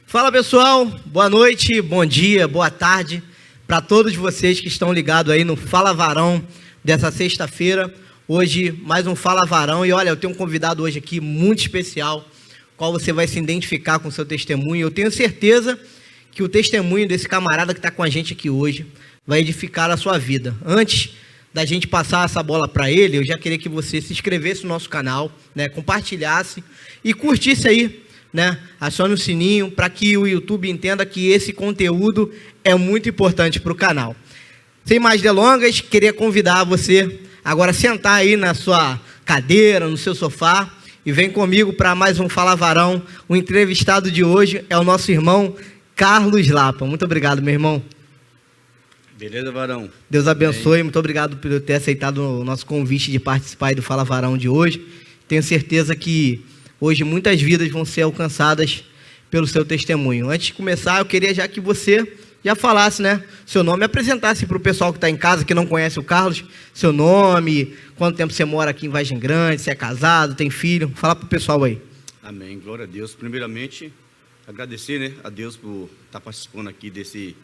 Fala pessoal, boa noite, bom dia, boa tarde para todos vocês que estão ligados aí no Fala Varão dessa sexta-feira. Hoje mais um Fala Varão e olha, eu tenho um convidado hoje aqui muito especial, qual você vai se identificar com o seu testemunho. Eu tenho certeza que o testemunho desse camarada que está com a gente aqui hoje vai edificar a sua vida. Antes da gente passar essa bola para ele, eu já queria que você se inscrevesse no nosso canal, né, compartilhasse e curtisse aí, né? Acione o sininho para que o YouTube entenda que esse conteúdo é muito importante para o canal. Sem mais delongas, queria convidar você agora a sentar aí na sua cadeira, no seu sofá e vem comigo para mais um Fala Varão. O entrevistado de hoje é o nosso irmão Carlos Lapa. Muito obrigado, meu irmão. Beleza, Varão? Deus abençoe. Muito obrigado por ter aceitado o nosso convite de participar aí do Fala Varão de hoje. Tenho certeza que hoje muitas vidas vão ser alcançadas pelo seu testemunho. Antes de começar, eu queria já que você já falasse, né, seu nome, apresentasse para o pessoal que está em casa, que não conhece o Carlos, seu nome, quanto tempo você mora aqui em Vargem Grande, se é casado, tem filho. Fala para o pessoal aí. Amém, glória a Deus. Primeiramente, agradecer, né, a Deus por estar participando aqui desse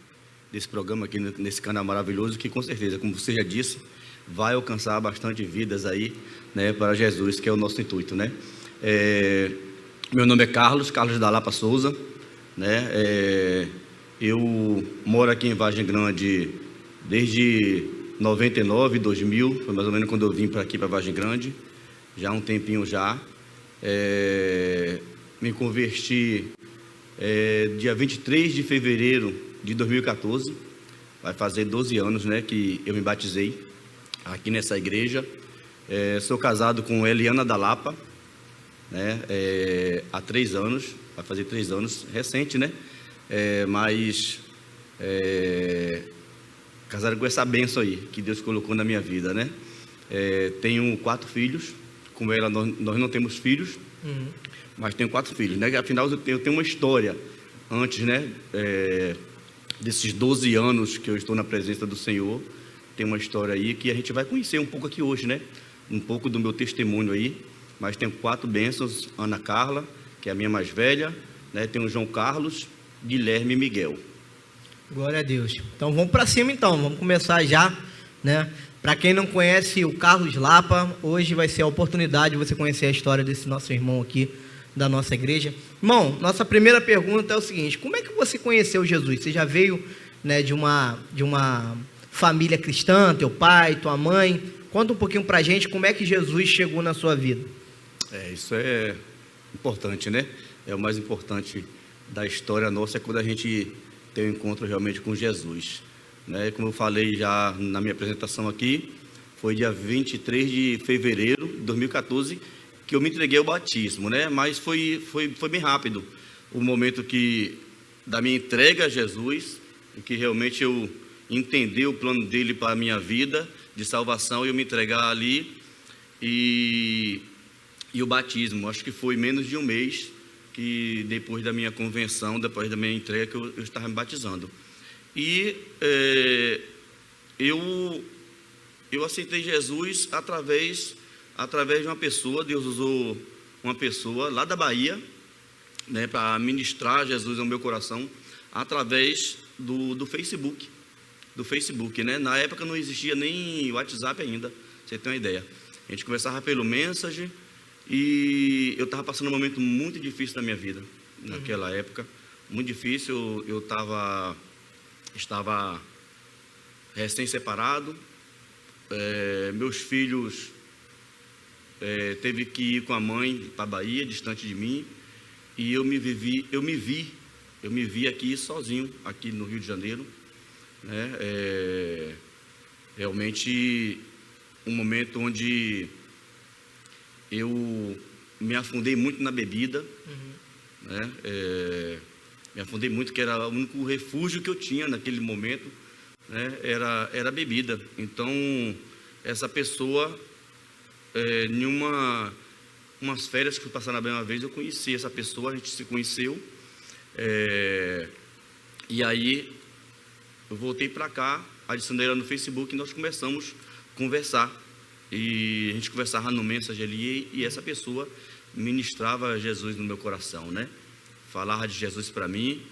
programa aqui, nesse canal maravilhoso, que com certeza, como você já disse, vai alcançar bastante vidas aí, né, para Jesus, que é o nosso intuito, né. Meu nome é Carlos da Lapa Souza, né? Eu moro aqui em Vargem Grande desde 99, 2000, foi mais ou menos quando eu vim para aqui, para Vargem Grande, já há um tempinho já. Me converti dia 23 de fevereiro de 2014, vai fazer 12 anos, né, que eu me batizei aqui nessa igreja. Sou casado com Eliana da Lapa, né, há 3 anos, vai fazer 3 anos, recente, né, mas casado com essa bênção aí, que Deus colocou na minha vida, né. Tenho 4 filhos, com ela nós não temos filhos, mas tenho 4 filhos, né, afinal eu tenho uma história antes, né, desses 12 anos que eu estou na presença do Senhor, tem uma história aí que a gente vai conhecer um pouco aqui hoje, né, um pouco do meu testemunho aí. Mas tenho 4 bênçãos: Ana Carla, que é a minha mais velha, né? Tenho João Carlos, Guilherme e Miguel. Glória a Deus. Então vamos para cima então, vamos começar já, né? Para quem não conhece o Carlos Lapa, hoje vai ser a oportunidade de você conhecer a história desse nosso irmão aqui da nossa igreja. Irmão, nossa primeira pergunta é o seguinte: como é que você conheceu Jesus? Você já veio, né, de uma família cristã, teu pai, tua mãe? Conta um pouquinho para a gente como é que Jesus chegou na sua vida. Isso é importante, né? É o mais importante da história nossa, é quando a gente tem um encontro realmente com Jesus, né? Como eu falei já na minha apresentação aqui, foi dia 23 de fevereiro de 2014 que eu me entreguei ao batismo, né? Mas foi bem rápido o momento da minha entrega a Jesus, e que realmente eu entendi o plano dele para a minha vida de salvação, e eu me entregar ali, e o batismo, acho que foi menos de um mês que depois da minha convenção, depois da minha entrega, que eu estava me batizando. E eu aceitei Jesus através de uma pessoa. Deus usou uma pessoa lá da Bahia, né, para ministrar Jesus ao meu coração, através do Facebook. Do Facebook, né? Na época não existia nem WhatsApp ainda, você tem uma ideia. A gente conversava pelo Messenger, e eu estava passando um momento muito difícil na minha vida, naquela época, muito difícil. Eu estava recém-separado, meus filhos teve que ir com a mãe para a Bahia, distante de mim, e eu me vi aqui sozinho, aqui no Rio de Janeiro, né? Realmente um momento onde eu me afundei muito na bebida, né? Me afundei muito, que era o único refúgio que eu tinha naquele momento, né? Era a bebida. Então essa pessoa, em umas férias que eu passei na Bahia uma vez, eu conheci essa pessoa, a gente se conheceu, e aí eu voltei para cá, adicionei ela no Facebook, e nós começamos a conversar. E a gente conversava no Messenger ali, e essa pessoa ministrava Jesus no meu coração, né? falava de Jesus para mim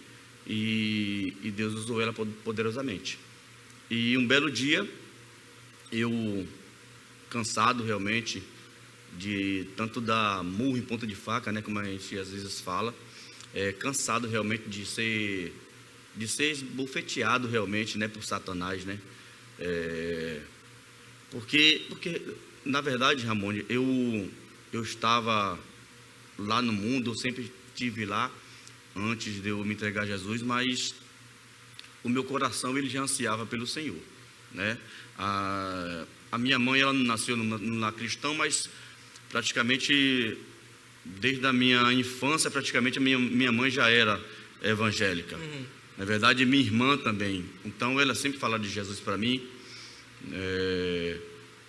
e Deus usou ela poderosamente. E um belo dia, eu, cansado realmente de tanto dar murro em ponta de faca, né, como a gente às vezes fala, cansado realmente de ser esbofeteado realmente, né, por Satanás, né, porque na verdade, Ramone, eu estava lá no mundo, eu sempre estive lá antes de eu me entregar a Jesus, mas o meu coração ele já ansiava pelo Senhor, né? A minha mãe, ela não nasceu num lar cristão, mas praticamente desde a minha infância, praticamente a minha mãe já era evangélica. Na verdade, minha irmã também. Então, ela sempre falava de Jesus para mim.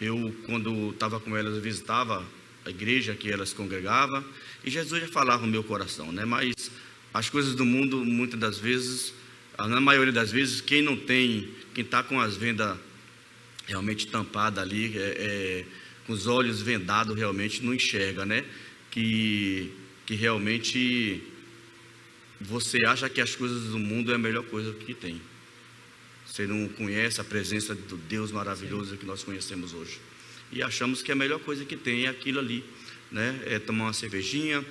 Eu, quando estava com elas, eu visitava a igreja que elas congregavam, e Jesus já falava no meu coração, né? Mas as coisas do mundo, muitas das vezes, na maioria das vezes, quem está com as vendas realmente tampadas ali, com os olhos vendados, realmente não enxerga, né? Que realmente você acha que as coisas do mundo é a melhor coisa que tem. Você não conhece a presença do Deus maravilhoso que nós conhecemos hoje. E achamos que a melhor coisa que tem é aquilo ali, né? É tomar uma cervejinha,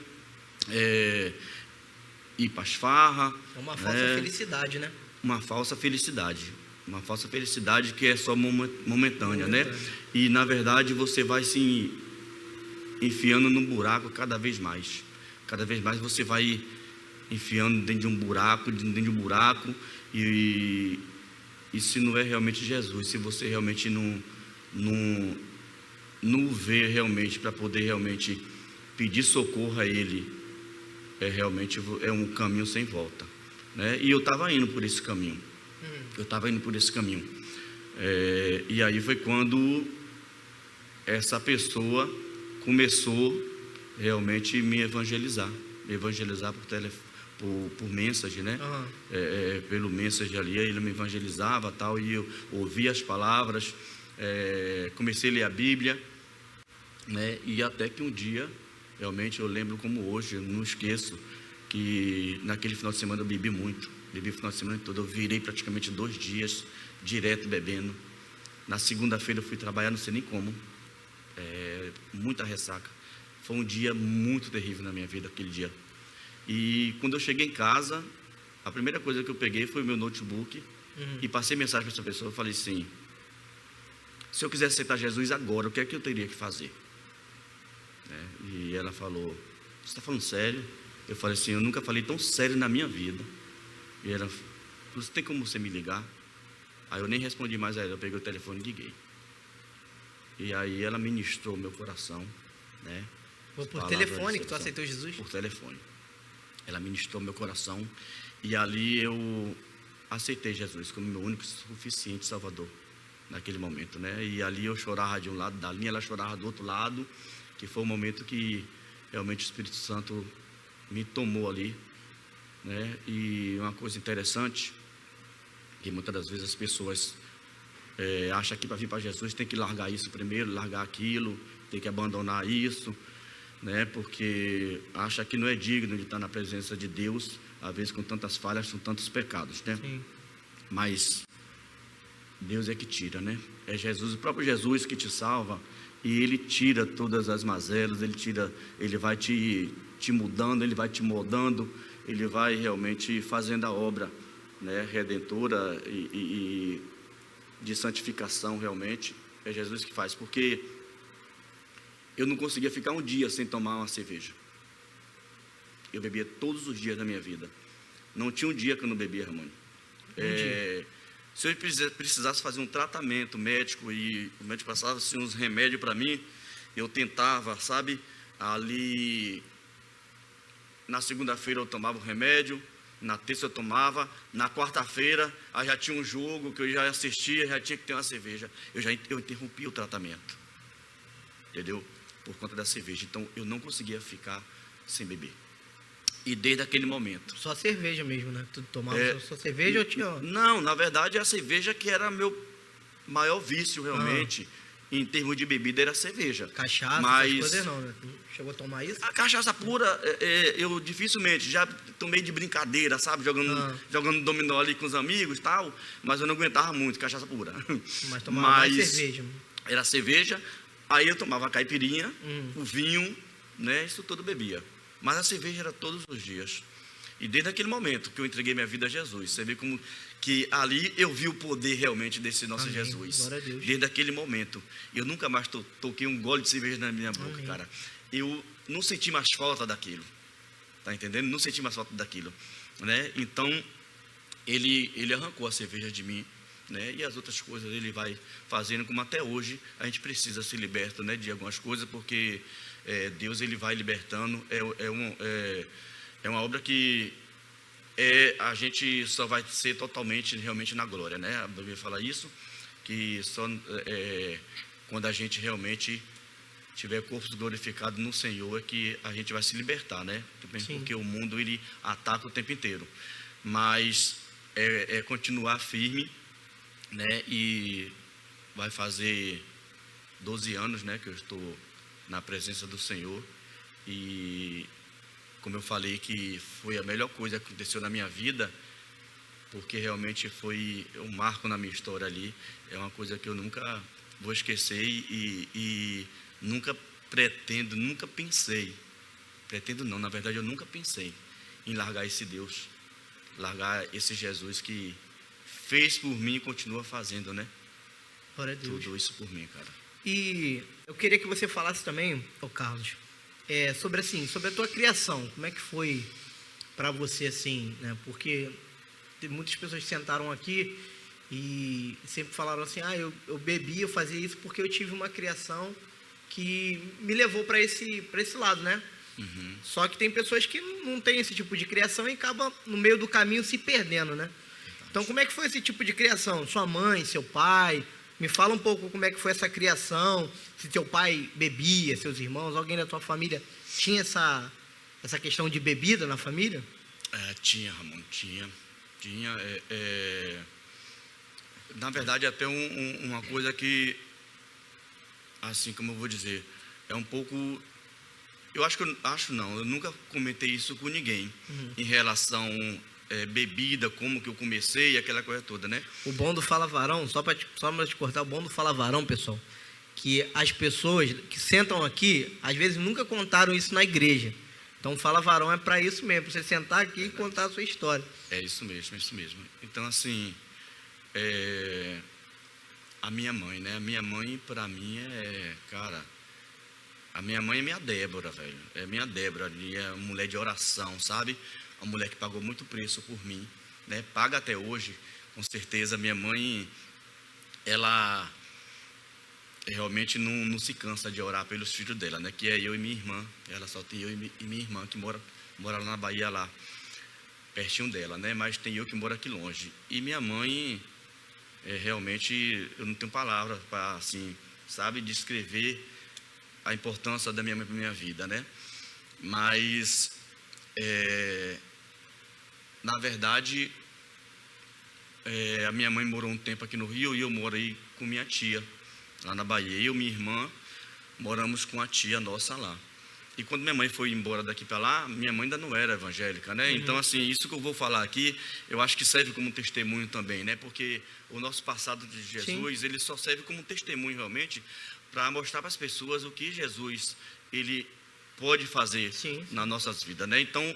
ir para as farras. É uma falsa felicidade, né? Uma falsa felicidade. Uma falsa felicidade que é só momentânea, né? E na verdade você vai se enfiando num buraco cada vez mais. Cada vez mais você vai enfiando dentro de um buraco, e se não é realmente Jesus, se você realmente não vê realmente para poder realmente pedir socorro a Ele, realmente um caminho sem volta, né? E eu estava indo por esse caminho. E aí foi quando essa pessoa começou realmente me evangelizar por mensagem, né? Pelo mensagem ali, ele me evangelizava tal, e eu ouvia as palavras, comecei a ler a Bíblia, né? E até que um dia, realmente eu lembro como hoje, eu não esqueço, que naquele final de semana eu bebi muito, bebi o final de semana todo, eu virei praticamente 2 dias direto bebendo. Na segunda-feira eu fui trabalhar, não sei nem como, muita ressaca. Foi um dia muito terrível na minha vida, aquele dia. E quando eu cheguei em casa, a primeira coisa que eu peguei foi o meu notebook e passei mensagem para essa pessoa. Eu falei assim: se eu quisesse aceitar Jesus agora, o que é que eu teria que fazer? E ela falou: você está falando sério? Eu falei assim: eu nunca falei tão sério na minha vida. E ela: você tem como você me ligar? Aí eu nem respondi mais a ela, eu peguei o telefone e liguei. E aí ela ministrou meu coração, né? Foi por telefone que tu aceitou Jesus? Por telefone. Ela ministrou meu coração, e ali eu aceitei Jesus como meu único e suficiente Salvador naquele momento, né? E ali eu chorava de um lado da linha, ela chorava do outro lado, que foi o momento que realmente o Espírito Santo me tomou ali, né? E uma coisa interessante, que muitas das vezes as pessoas acham que para vir para Jesus tem que largar isso primeiro, largar aquilo, tem que abandonar isso, né? Porque acha que não é digno de estar na presença de Deus, às vezes com tantas falhas, com tantos pecados, né? Sim. Mas Deus é que tira, né? É Jesus, o próprio Jesus que te salva, e Ele tira todas as mazelas, Ele vai te mudando, Ele vai te moldando, Ele vai realmente fazendo a obra, né, redentora e de santificação. Realmente é Jesus que faz, porque eu não conseguia ficar um dia sem tomar uma cerveja. Eu bebia todos os dias da minha vida. Não tinha um dia que eu não bebia, Ramone. Se eu precisasse fazer um tratamento médico e o médico passava assim, uns remédios para mim, eu tentava, sabe? Ali, na segunda-feira eu tomava o remédio, na terça eu tomava, na quarta-feira aí já tinha um jogo que eu já assistia, já tinha que ter uma cerveja. Eu interrompi o tratamento, entendeu? Por conta da cerveja. Então eu não conseguia ficar sem beber. E desde aquele momento. Só cerveja mesmo, né? Tu tomava só cerveja ou tinha? Não, na verdade é a cerveja que era meu maior vício realmente. em termos de bebida, era cerveja. Cachaça, mas essas coisas não, né? Chegou a tomar isso? a cachaça pura, eu dificilmente, já tomei de brincadeira, sabe? Jogando dominó ali com os amigos e tal, mas eu não aguentava muito cachaça pura. Mas tomava mais cerveja. Era cerveja, aí eu tomava a caipirinha, o vinho, né? Isso tudo bebia. Mas a cerveja era todos os dias. E desde aquele momento que eu entreguei minha vida a Jesus, você vê como que ali eu vi o poder realmente desse nosso Amém. Jesus. Glória a Deus. Desde aquele momento. Eu nunca mais toquei um gole de cerveja na minha boca, Amém. cara. Eu não senti mais falta daquilo. Tá entendendo? Não senti mais falta daquilo. Né? Então, ele arrancou a cerveja de mim. Né? E as outras coisas ele vai fazendo, como até hoje a gente precisa ser liberto, né, de algumas coisas, porque Deus ele vai libertando. É uma obra que a gente só vai ser totalmente, realmente na glória, né? A Bíblia fala isso, que só quando a gente realmente tiver corpos glorificados no Senhor é que a gente vai se libertar, né? Sim. Porque o mundo ele ataca o tempo inteiro, mas continuar firme, né? E vai fazer 12 anos, né, que eu estou na presença do Senhor. E como eu falei, que foi a melhor coisa que aconteceu na minha vida, porque realmente foi um marco na minha história ali. É uma coisa que eu nunca vou esquecer e nunca pensei. Pretendo não, na verdade eu nunca pensei em largar esse Deus, largar esse Jesus que fez por mim e continua fazendo, né? Glória a Deus. Tudo isso por mim, cara. E eu queria que você falasse também, Carlos, sobre a tua criação. Como é que foi para você, assim, né? Porque muitas pessoas sentaram aqui e sempre falaram assim, eu bebi, eu fazia isso porque eu tive uma criação que me levou para esse lado, né? Uhum. Só que tem pessoas que não têm esse tipo de criação e acabam no meio do caminho se perdendo, né? Então, como é que foi esse tipo de criação? Sua mãe, seu pai? Me fala um pouco como é que foi essa criação, se teu pai bebia, seus irmãos, alguém da tua família tinha essa questão de bebida na família? Tinha, Ramon, tinha. Na verdade, até uma coisa que, assim como eu vou dizer, é um pouco... Eu nunca comentei isso com ninguém, em relação bebida, como que eu comecei, aquela coisa toda, né? O bom do Fala Varão, só para te cortar, o bom do Fala Varão, pessoal, que as pessoas que sentam aqui, às vezes nunca contaram isso na igreja. Então, Fala Varão é para isso mesmo, para você sentar aqui e contar a sua história. É isso mesmo. Então, assim, a minha mãe, né? A minha mãe, para mim, cara... A minha mãe é minha Débora, velho. É minha Débora ali, é uma mulher de oração, sabe? Uma mulher que pagou muito preço por mim, né? Paga até hoje, com certeza. Minha mãe, ela realmente não se cansa de orar pelos filhos dela, né? Que é eu e minha irmã. Ela só tem eu e minha irmã que mora lá na Bahia, lá, pertinho dela, né? Mas tem eu que moro aqui longe. E minha mãe, realmente, eu não tenho palavras para, assim, sabe, descrever a importância da minha mãe para minha vida, né? Mas, na verdade, a minha mãe morou um tempo aqui no Rio e eu moro aí com minha tia, lá na Bahia. Eu e minha irmã moramos com a tia nossa lá. E quando minha mãe foi embora daqui para lá, minha mãe ainda não era evangélica, né? Então, assim, isso que eu vou falar aqui, eu acho que serve como testemunho também, né? Porque o nosso passado de Jesus, Sim. ele só serve como testemunho realmente para mostrar para as pessoas o que Jesus ele pode fazer Sim. nas nossas vidas, né? Então,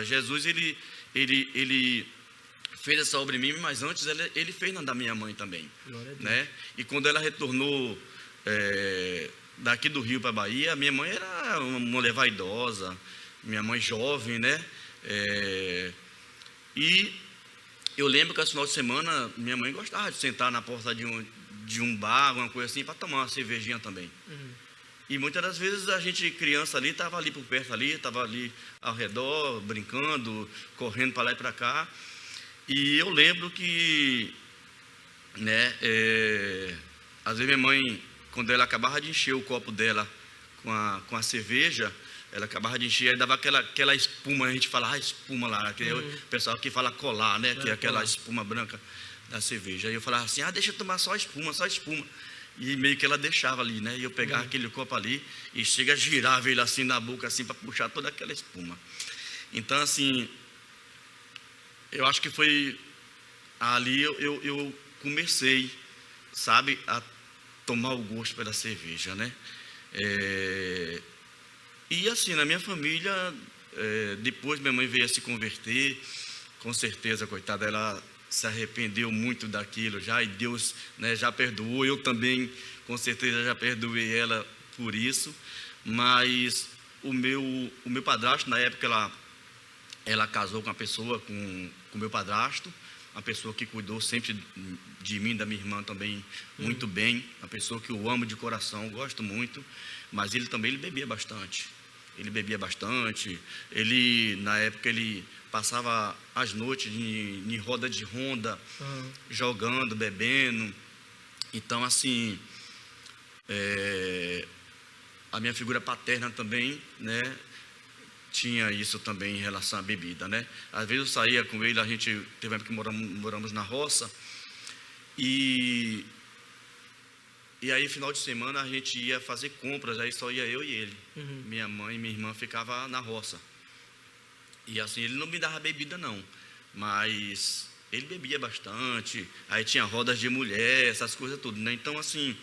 Jesus ele fez essa obra em mim, mas antes ele fez na da minha mãe também, né? E quando ela retornou daqui do Rio para a Bahia, minha mãe era uma mulher vaidosa, minha mãe jovem, né? E eu lembro que esse final de semana minha mãe gostava de sentar na porta de um bar, alguma coisa assim, para tomar uma cervejinha também. E muitas das vezes a gente, criança ali, estava ali por perto ali, estava ali ao redor, brincando, correndo para lá e para cá. E eu lembro que, né, às vezes minha mãe, quando ela acabava de encher o copo dela com a cerveja, ela acabava de encher, aí dava aquela espuma, a gente fala, espuma lá, que o pessoal aqui fala colar, né, que é aquela espuma branca da cerveja. Aí eu falava assim, deixa eu tomar só espuma. E meio que ela deixava ali, né? E eu pegava aquele copo ali e girava ele assim na boca, assim, para puxar toda aquela espuma. Então, assim, eu acho que foi ali eu comecei, sabe, a tomar o gosto pela cerveja, né? E assim, na minha família, depois minha mãe veio a se converter, com certeza, coitada, ela se arrependeu muito daquilo já, e Deus, né, já perdoou. Eu também, com certeza, já perdoei ela por isso. Mas o meu padrasto, na época, ela casou com uma pessoa, com o meu padrasto, uma pessoa que cuidou sempre de mim, da minha irmã também, muito bem, uma pessoa que eu amo de coração, gosto muito, mas ele bebia bastante. Na época, ele passava as noites em roda de ronda, jogando, bebendo. Então, assim, a minha figura paterna também, né, tinha isso também em relação à bebida, né? Às vezes eu saía com ele, a gente teve uma época que moramos na roça, e aí final de semana a gente ia fazer compras, aí só ia eu e ele. Minha mãe e minha irmã ficavam na roça. E assim, ele não me dava bebida não, mas ele bebia bastante, aí tinha rodas de mulher, essas coisas tudo, né? Então, assim,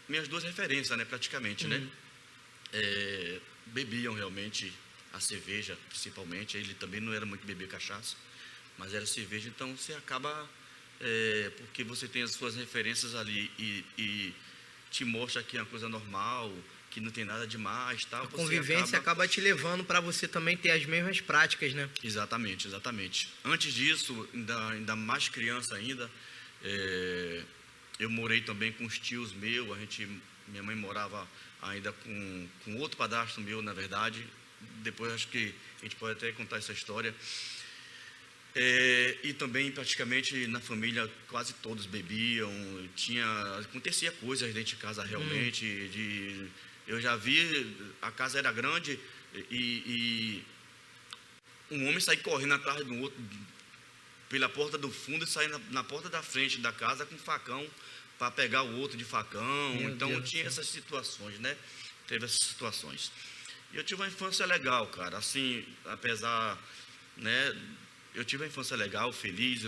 minhas duas referências, né, praticamente, né? Bebiam realmente a cerveja, principalmente. Ele também não era muito beber cachaça, mas era cerveja. Então você acaba, porque você tem as suas referências ali e te mostra que é uma coisa normal, que não tem nada demais, tal. A convivência acaba te levando para você também ter as mesmas práticas, né? Exatamente. Antes disso, ainda mais criança ainda, eu morei também com os tios meus. Minha mãe morava ainda com outro padrasto meu, na verdade. Depois acho que a gente pode até contar essa história. E também praticamente na família quase todos bebiam. Acontecia coisas dentro de casa realmente. Eu já vi, a casa era grande e um homem sair correndo atrás do outro pela porta do fundo e sair na porta da frente da casa com facão para pegar o outro de facão. Então tinha essas situações, né? Teve essas situações. E eu tive uma infância legal, cara. Assim, apesar, né? Eu tive uma infância legal, feliz.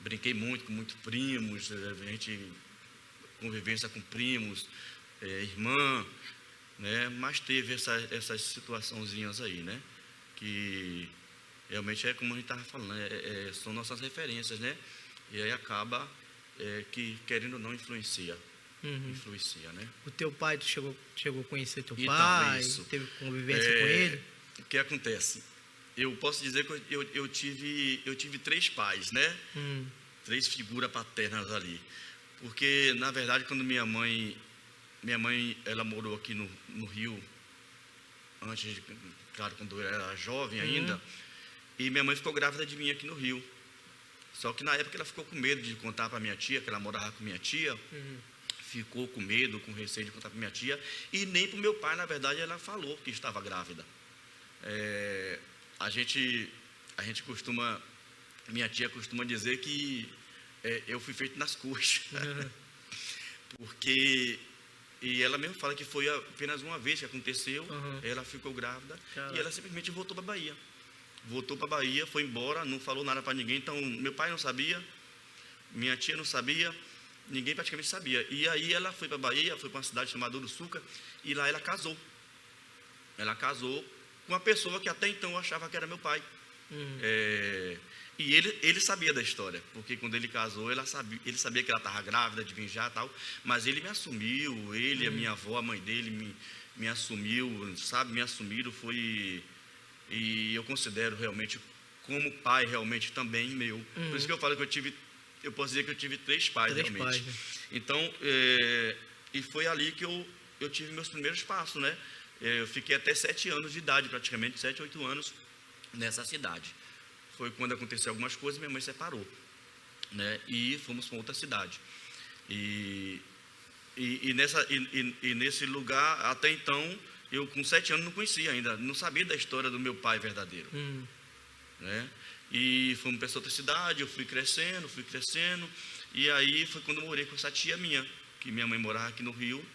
Brinquei muito com muitos primos. A gente convivência com primos, irmã, né? Mas teve essas situaçãozinhas aí, né? Que realmente é como a gente estava falando, são nossas referências, né? E aí acaba que, querendo ou não, influencia, né? O teu pai, tu chegou a conhecer teu pai? Isso. Teve convivência com ele? O que acontece? Eu posso dizer que eu tive 3 pais, né? 3 figuras paternas ali. Porque, na verdade, quando minha mãe, ela morou aqui no Rio, claro, quando eu era jovem ainda, e minha mãe ficou grávida de mim aqui no Rio. Só que na época ela ficou com medo de contar para minha tia, que ela morava com minha tia, ficou com medo, com receio de contar para minha tia, e nem para o meu pai, na verdade, ela falou que estava grávida. A gente minha tia costuma dizer que eu fui feito nas coxas. Porque, e ela mesmo fala que foi apenas uma vez que aconteceu, ela ficou grávida. Caraca. E ela simplesmente voltou para a Bahia. Foi embora, não falou nada para ninguém. Então, meu pai não sabia, minha tia não sabia, ninguém praticamente sabia. E aí ela foi para a Bahia, foi para uma cidade chamada Uruçuca, e lá ela casou. Ela casou com uma pessoa que até então eu achava que era meu pai. E ele sabia da história, porque quando ele casou, ele sabia que ela estava grávida de vir já e tal, mas ele me assumiu, a minha avó, a mãe dele me assumiu, sabe, me assumiram, e eu considero realmente como pai realmente também meu. Por isso que eu falo que eu posso dizer que eu tive 3 pais realmente. Pais, né? Então, e foi ali que eu tive meus primeiros passos, né? Eu fiquei até 7 anos de idade, praticamente 7, 8 anos nessa cidade. Foi quando aconteceu algumas coisas, minha mãe separou, né? E fomos para outra cidade. E nesse lugar, até então, eu com 7 anos não conhecia ainda, não sabia da história do meu pai verdadeiro, né? E fomos para essa outra cidade, eu fui crescendo, e aí foi quando eu morei com essa tia minha, que minha mãe morava aqui no Rio,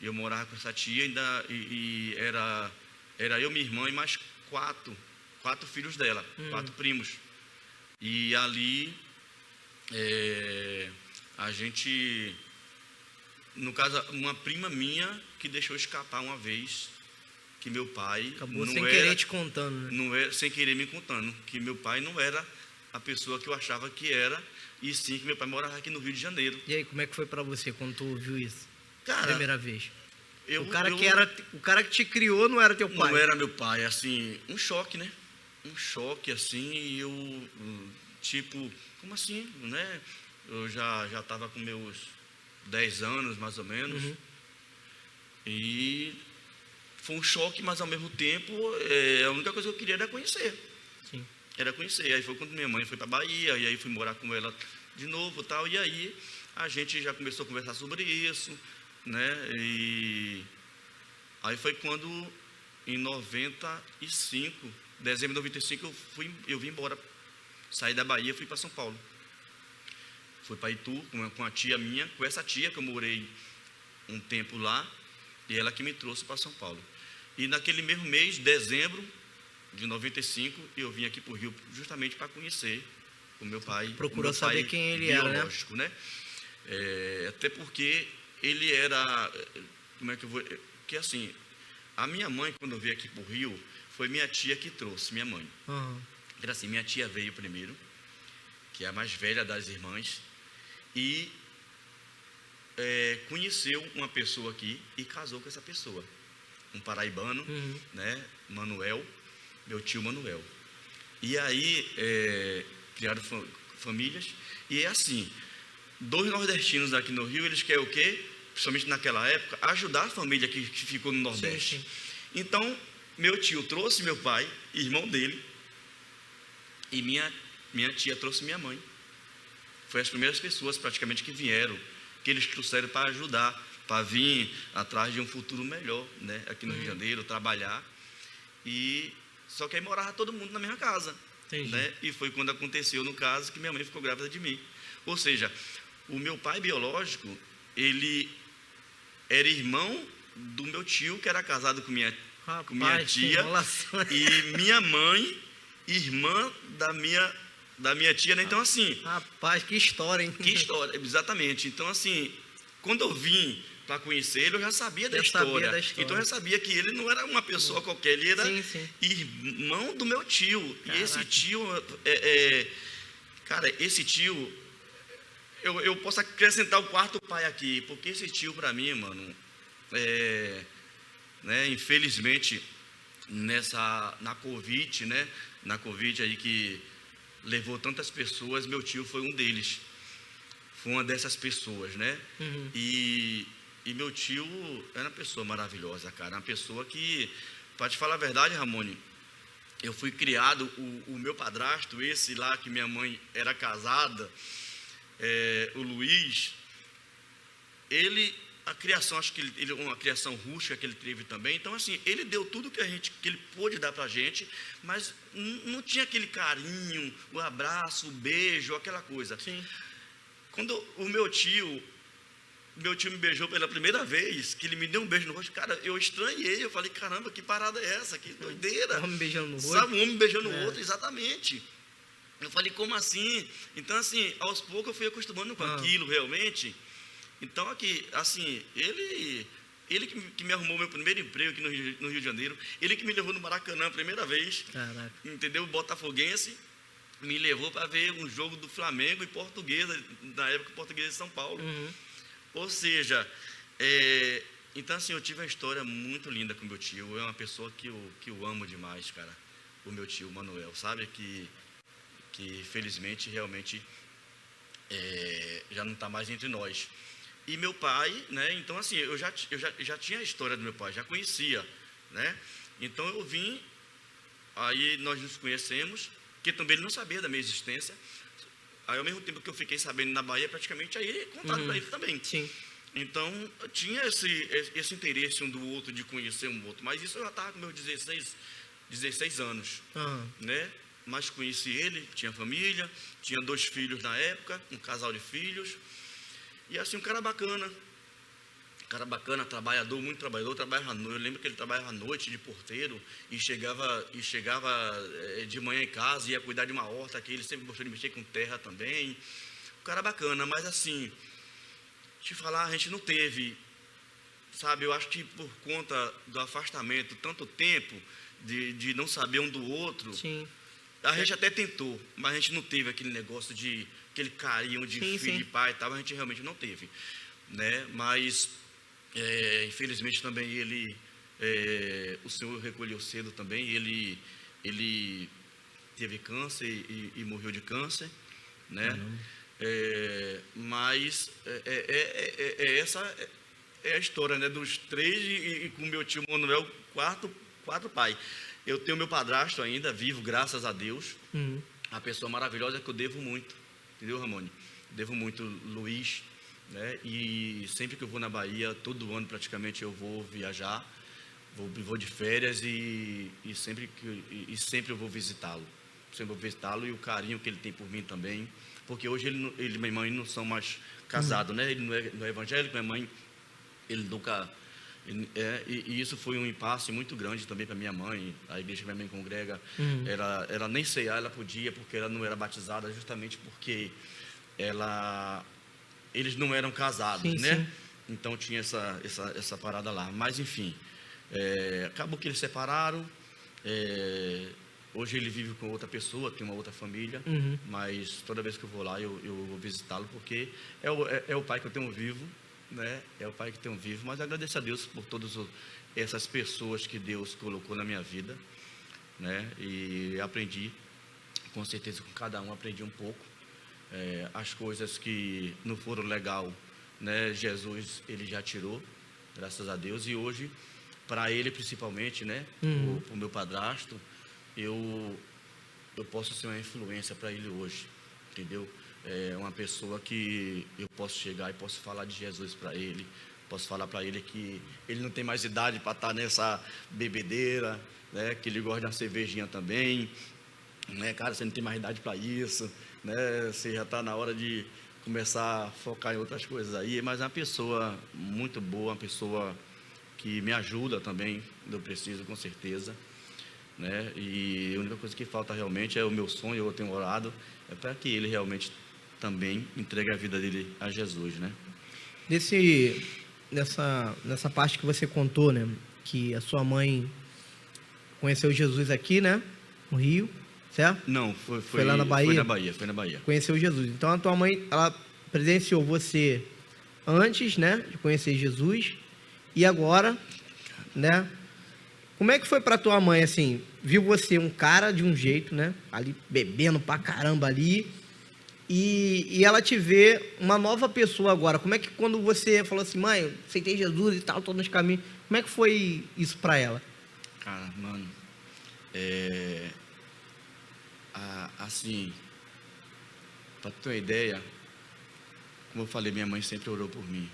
e eu morava com essa tia, e era eu, minha irmã e mais quatro filhos dela, 4 primos. E ali, a gente, no caso, uma prima minha que deixou escapar uma vez, que meu pai Acabou não sem era, querer te contando, né? não era, sem querer me contando, que meu pai não era a pessoa que eu achava que era, e sim que meu pai morava aqui no Rio de Janeiro. E aí, como é que foi pra você quando tu ouviu isso? Cara, Primeira vez. eu, O cara que te criou não era teu pai. não era meu pai, assim, um choque, né? Um choque, assim, e eu, tipo, como assim, né? Eu já estava com meus 10 anos, mais ou menos, e foi um choque, mas ao mesmo tempo, a única coisa que eu queria era conhecer. Sim. Era conhecer. Aí foi quando minha mãe foi para Bahia, e aí fui morar com ela de novo e tal, e aí a gente já começou a conversar sobre isso, né? E aí foi quando, em 95, dezembro de 95, eu vim embora, saí da Bahia e fui para São Paulo. Fui para Itu com a tia minha, com essa tia que eu morei um tempo lá, e ela que me trouxe para São Paulo. E naquele mesmo mês, dezembro de 95, eu vim aqui para o Rio justamente para conhecer o meu pai. Procurou saber quem ele era, né? Biológico, né? Até porque ele era, como é que eu vou... Que assim, a minha mãe, quando veio aqui para o Rio, foi minha tia que trouxe, minha mãe. Era assim, minha tia veio primeiro, que é a mais velha das irmãs, e conheceu uma pessoa aqui e casou com essa pessoa. Um paraibano, né? Manuel, meu tio Manuel. E aí, criaram famílias, e é assim, 2 nordestinos aqui no Rio, eles querem o quê? Principalmente naquela época, ajudar a família que ficou no Nordeste. Sim. Então, meu tio trouxe meu pai, irmão dele, e minha tia trouxe minha mãe. Foi as primeiras pessoas praticamente que vieram, que eles trouxeram para ajudar, para vir atrás de um futuro melhor, né? Aqui no Rio de Janeiro, trabalhar. E só que aí morava todo mundo na mesma casa. Né? E foi quando aconteceu, no caso, que minha mãe ficou grávida de mim. Ou seja, o meu pai biológico, ele era irmão do meu tio, que era casado com minha tia, e minha mãe, irmã da minha tia, né? Então assim... Rapaz, que história, hein? Que história, exatamente. Então assim, quando eu vim para conhecer ele, eu já sabia da história. Então eu já sabia que ele não era uma pessoa qualquer, ele era irmão do meu tio. Caraca. E esse tio, cara, esse tio, eu posso acrescentar o 4º pai aqui, porque esse tio para mim, mano, né, infelizmente, na Covid, né, na Covid aí que levou tantas pessoas, meu tio foi um deles. Foi uma dessas pessoas, né? E meu tio era uma pessoa maravilhosa, cara. Uma pessoa que, para te falar a verdade, Ramone, eu fui criado, o meu padrasto, esse lá que minha mãe era casada, o Luiz, a criação, acho que ele uma criação rústica que ele teve também. Então, assim, ele deu tudo que ele pôde dar pra gente, mas não tinha aquele carinho, o abraço, o beijo, aquela coisa. Sim. Quando o meu tio me beijou pela primeira vez, que ele me deu um beijo no rosto, cara, eu estranhei, eu falei, caramba, que parada é essa? Que doideira. Um homem beijando no rosto. Sabe, um homem beijando o outro, exatamente. Eu falei, como assim? Então, assim, aos poucos eu fui acostumando com aquilo, realmente. Então, aqui, assim, ele que me arrumou meu primeiro emprego aqui no Rio de Janeiro, ele que me levou no Maracanã a primeira vez, caraca, entendeu? Botafoguense, me levou para ver um jogo do Flamengo e Portuguesa, na época Portuguesa de São Paulo. Ou seja, então assim, eu tive uma história muito linda com meu tio. É uma pessoa que eu amo demais, cara. O meu tio Manuel, sabe? Que felizmente, realmente, já não está mais entre nós. E meu pai, né? Então assim, eu já tinha a história do meu pai, já conhecia, né? Então eu vim, aí nós nos conhecemos, que também ele não sabia da minha existência. Aí, ao mesmo tempo que eu fiquei sabendo na Bahia, praticamente, aí contato para ele também. Sim. Então, tinha esse interesse um do outro, de conhecer um outro. Mas isso eu já estava com meus 16 anos, né? mas conheci ele, tinha família, tinha 2 filhos na época, um casal de filhos. E assim, um cara bacana, trabalhador, muito trabalhador, trabalhava à noite. Eu lembro que ele trabalhava à noite de porteiro e chegava de manhã em casa, ia cuidar de uma horta, que ele sempre gostou de mexer com terra também. Um cara bacana, mas assim, te falar, a gente não teve, sabe, eu acho que por conta do afastamento, tanto tempo de não saber um do outro. Sim. A gente até tentou, mas a gente não teve aquele negócio de aquele carinho de Sim, filho sim. e pai e tal, a gente realmente não teve, né? Mas infelizmente também o senhor recolheu cedo também, ele teve câncer e morreu de câncer, né? Mas essa é a história, né? Dos 3 e com meu tio Manuel, quatro pai. Eu tenho meu padrasto ainda vivo, graças a Deus. A pessoa maravilhosa que eu devo muito, entendeu, Ramone? Devo muito, Luiz, né? E sempre que eu vou na Bahia, todo ano praticamente eu vou viajar, vou de férias e sempre eu vou visitá-lo. Sempre vou visitá-lo, e o carinho que ele tem por mim também, porque hoje ele e minha mãe não são mais casados, né? Ele não é evangélico, minha mãe, ele nunca... E isso foi um impasse muito grande também para minha mãe. A igreja que minha mãe congrega, ela nem ceiar ela podia, porque ela não era batizada, justamente porque eles não eram casados, Sim, né? sim. Então tinha essa parada lá. Mas enfim, acabou que eles separaram. Hoje ele vive com outra pessoa, tem uma outra família, mas toda vez que eu vou lá eu vou visitá-lo, porque é o pai que eu tenho vivo, né? É o pai que tenho vivo. Mas agradeço a Deus por todas essas pessoas que Deus colocou na minha vida, né? E aprendi, com certeza, com cada um aprendi um pouco. As coisas que não foram legal, né? Jesus, ele já tirou, graças a Deus. E hoje, para ele principalmente, né? O meu padrasto, eu posso ser uma influência para ele hoje, entendeu? É uma pessoa que eu posso chegar e posso falar de Jesus para ele, posso falar para ele que ele não tem mais idade para estar nessa bebedeira, né? Que ele gosta de uma cervejinha também, né? Cara, você não tem mais idade para isso, né? Você já está na hora de começar a focar em outras coisas aí. Mas é uma pessoa muito boa, uma pessoa que me ajuda também, eu preciso, com certeza, né? E a única coisa que falta realmente é o meu sonho, eu tenho orado, é para que ele realmente também entregue a vida dele a Jesus, né? Nessa parte que você contou, né? Que a sua mãe conheceu Jesus aqui, né? No Rio, certo? Não, foi lá na Bahia? Foi na Bahia. Conheceu Jesus. Então a tua mãe, ela presenciou você antes, né? De conhecer Jesus, e agora, né? Como é que foi pra tua mãe, assim? Viu você um cara de um jeito, né? Ali bebendo pra caramba ali. E ela te vê uma nova pessoa agora. Como é que quando você falou assim, mãe, eu aceitei Jesus e tal, tô nos caminhos. Como é que foi isso pra ela? Cara, mano, assim, pra ter uma ideia, como eu falei, minha mãe sempre orou por mim.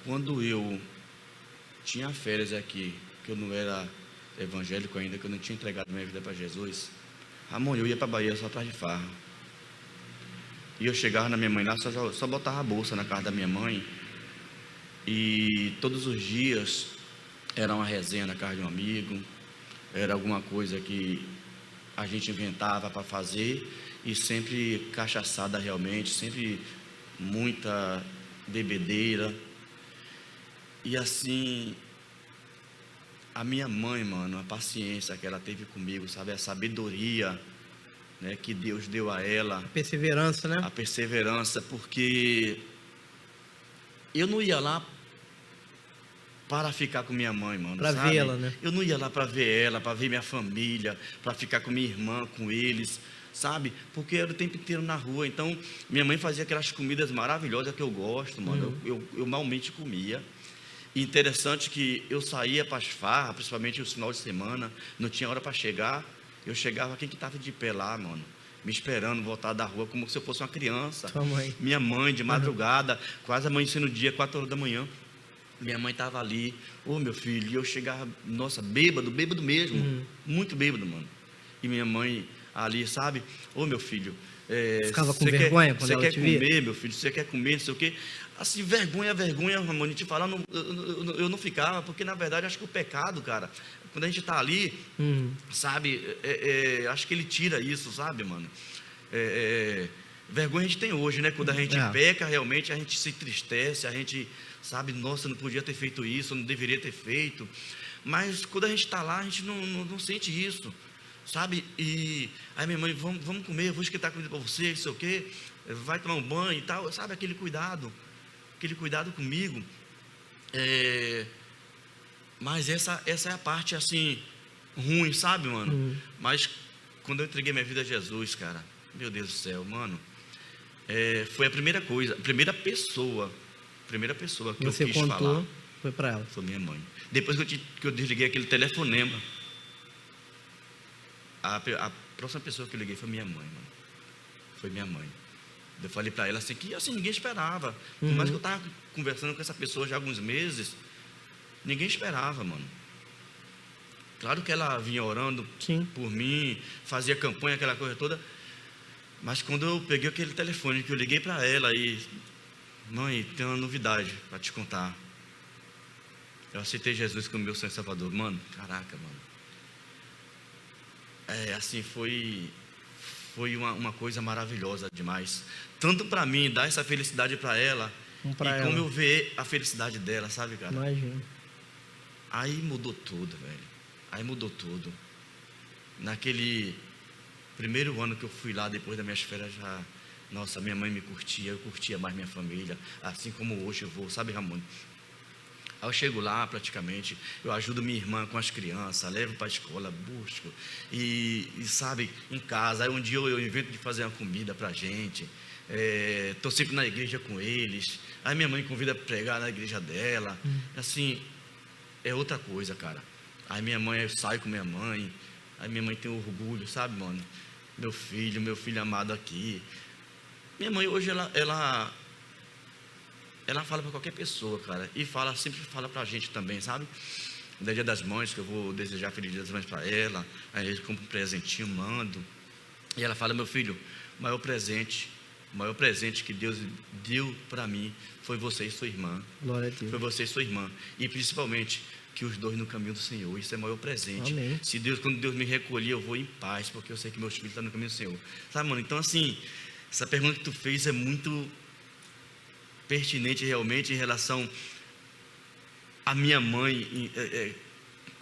Quando eu tinha férias aqui, que eu não era evangélico ainda, que eu não tinha entregado minha vida para Jesus, Ramon, eu ia para Bahia só atrás de farra. E eu chegava na minha mãe lá, só botava a bolsa na casa da minha mãe, e todos os dias era uma resenha na casa de um amigo, era alguma coisa que a gente inventava para fazer, e sempre cachaçada realmente, sempre muita bebedeira. E assim, a minha mãe, mano, a paciência que ela teve comigo, sabe, a sabedoria, né, que Deus deu a ela, Perseverança, né? a perseverança, porque eu não ia lá para ficar com minha mãe, mano, Pra sabe? vê-la, né? Eu não ia lá para ver ela, para ver minha família, para ficar com minha irmã, com eles, sabe? Porque eu era o tempo inteiro na rua. Então, minha mãe fazia aquelas comidas maravilhosas que eu gosto, mano. Eu malmente comia. E interessante que eu saía para as farras, principalmente os finais de semana, não tinha hora para chegar. Eu chegava, quem que estava de pé lá, mano? Me esperando voltar da rua como se eu fosse uma criança. Tua mãe. Minha mãe, de madrugada, quase amanhecendo o dia, 4 horas da manhã. Minha mãe estava ali, ô meu filho, e eu chegava, nossa, bêbado mesmo, muito bêbado, mano. e minha mãe ali, sabe? Ô, meu filho, Ficava com vergonha quando ela te via? Você quer comer, meu filho? Você quer comer, não sei o quê? Assim, vergonha, Ramon, te falar, eu não ficava, porque na verdade acho que o pecado, cara, quando a gente está ali, sabe, acho que ele tira isso, sabe, mano? Vergonha a gente tem hoje, né? Quando a gente peca, realmente a gente se entristece, a gente, sabe, nossa, não podia ter feito isso, não deveria ter feito. Mas quando a gente está lá, a gente não sente isso, sabe? E aí minha mãe, vamos comer, eu vou esquentar comida para você, não sei o quê, vai tomar um banho e tal, sabe? Aquele cuidado comigo. Mas essa é a parte, assim, ruim, sabe, mano? Mas quando eu entreguei minha vida a Jesus, cara, meu Deus do céu, mano, foi a primeira coisa, a primeira pessoa que Você eu quis contou, falar foi para ela. foi minha mãe. Depois que eu desliguei aquele telefonema, a próxima pessoa que eu liguei foi minha mãe, mano. Foi minha mãe. Eu falei para ela assim, que assim, ninguém esperava. Por mais que eu estava conversando com essa pessoa já há alguns meses, ninguém esperava, mano. Claro que ela vinha orando por mim, fazia campanha, aquela coisa toda. Mas quando eu peguei aquele telefone, que eu liguei para ela e... Mãe, tem uma novidade para te contar. Eu aceitei Jesus como meu Senhor e Salvador. Mano, caraca, mano. Assim, foi uma coisa maravilhosa demais. Tanto para mim, dar essa felicidade para ela, como eu ver a felicidade dela, sabe, cara? Imagina. Aí mudou tudo, velho. Aí mudou tudo. Naquele primeiro ano que eu fui lá, depois das minhas férias, já... Nossa, minha mãe me curtia, eu curtia mais minha família, assim como hoje eu vou, sabe, Ramon? Aí eu chego lá, praticamente, eu ajudo minha irmã com as crianças, levo para a escola, busco, e sabe, em casa. Aí um dia eu invento de fazer uma comida para a gente, estou sempre na igreja com eles, aí minha mãe convida para pregar na igreja dela, assim, é outra coisa, cara. Aí minha mãe, eu saio com minha mãe, aí minha mãe tem orgulho, sabe, mano? Meu filho amado aqui. Minha mãe hoje, ela fala para qualquer pessoa, cara, e sempre fala para a gente também, sabe? No Dia das Mães, que eu vou desejar Feliz Dia das Mães para ela, aí eu compro um presentinho, mando, e ela fala, meu filho, o maior presente que Deus deu para mim foi você e sua irmã. Glória a Deus. Foi você e sua irmã, e principalmente que os dois no caminho do Senhor, isso é o maior presente. Amém. Quando Deus me recolher, eu vou em paz, porque eu sei que meus filhos estão no caminho do Senhor, sabe, mano? Então, assim, essa pergunta que tu fez é muito pertinente realmente em relação à minha mãe,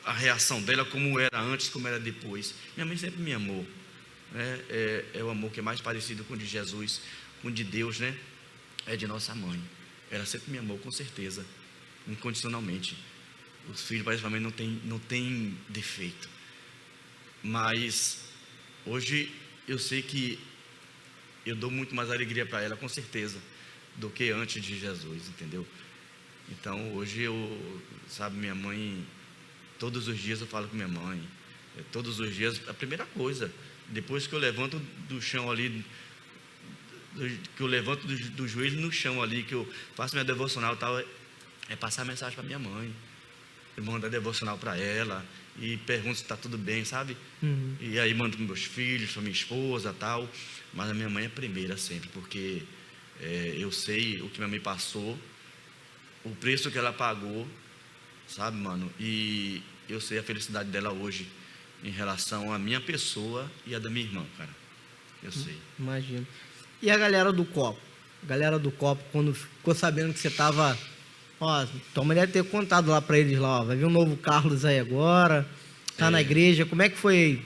a reação dela, como era antes, como era depois. Minha mãe sempre me amou, né? É o amor que é mais parecido com o de Jesus, com o de Deus, né? É de nossa mãe. Ela sempre me amou, com certeza, incondicionalmente. Os filhos, principalmente, não tem defeito. Mas hoje eu sei que eu dou muito mais alegria para ela, com certeza, do que antes de Jesus, entendeu? Então hoje sabe, minha mãe, todos os dias eu falo com minha mãe, todos os dias, a primeira coisa, depois que eu levanto do chão ali, que eu levanto do joelho no chão ali, que eu faço minha devocional e tal, é passar mensagem para minha mãe, eu mando a devocional para ela, e pergunto se está tudo bem, sabe? E aí mando para meus filhos, para minha esposa e tal, mas a minha mãe é a primeira sempre, porque eu sei o que minha mãe passou, o preço que ela pagou, sabe, mano? E eu sei a felicidade dela hoje em relação à minha pessoa e a da minha irmã, cara. Eu sei. Imagino. E a galera do copo? A galera do copo, quando ficou sabendo que você estava... Ó, tua mulher ter contado lá para eles lá, ó, vai vir um novo Carlos aí agora, tá na igreja. Como é que foi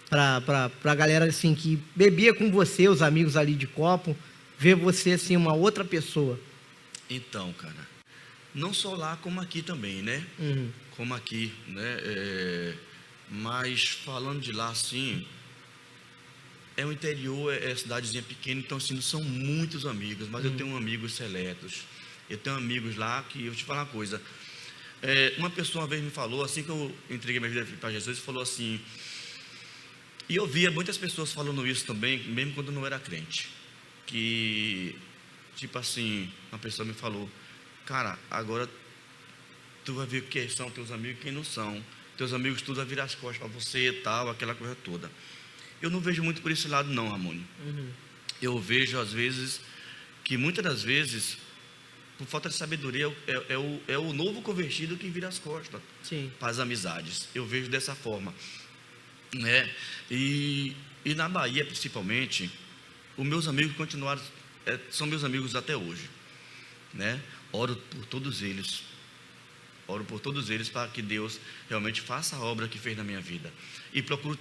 pra galera assim que bebia com você, os amigos ali de copo, ver você assim, uma outra pessoa? Então, cara, não só lá como aqui também, né? Como aqui, né? Mas falando de lá, assim, é o interior, é cidadezinha pequena, então assim, não são muitos amigos, mas eu tenho amigos seletos. Eu tenho amigos lá que, eu vou te falar uma coisa, uma pessoa uma vez me falou, assim que eu entreguei minha vida para Jesus, falou assim, e eu via muitas pessoas falando isso também, mesmo quando eu não era crente, que, tipo assim, uma pessoa me falou, cara, agora tu vai ver quem são teus amigos e quem não são, teus amigos tudo vai virar as costas para você e tal, aquela coisa toda. Eu não vejo muito por esse lado não, Ramone. Eu vejo às vezes que muitas das vezes, por falta de sabedoria, é o novo convertido que vira as costas para as amizades. Eu vejo dessa forma, né? E na Bahia, principalmente, os meus amigos continuaram, são meus amigos até hoje, né? Oro por todos eles para que Deus realmente faça a obra que fez na minha vida, e procuro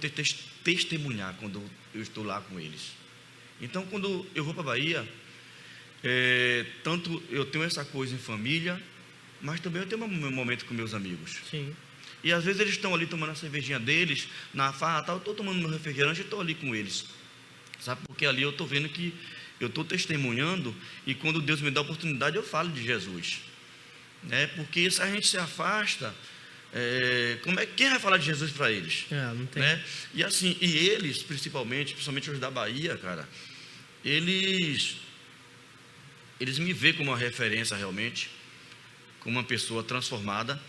testemunhar quando eu estou lá com eles. Então, quando eu vou para a Bahia, tanto eu tenho essa coisa em família, mas também eu tenho um momento com meus amigos. Sim. E às vezes eles estão ali tomando a cervejinha deles, na farra, tal, eu estou tomando meu refrigerante e estou ali com eles. Sabe, porque ali eu estou vendo que eu estou testemunhando, e quando Deus me dá a oportunidade, eu falo de Jesus. Né? Porque se a gente se afasta, quem vai falar de Jesus para eles? Não tem. Né? E assim, e eles, principalmente os da Bahia, cara, eles me veem como uma referência realmente, como uma pessoa transformada.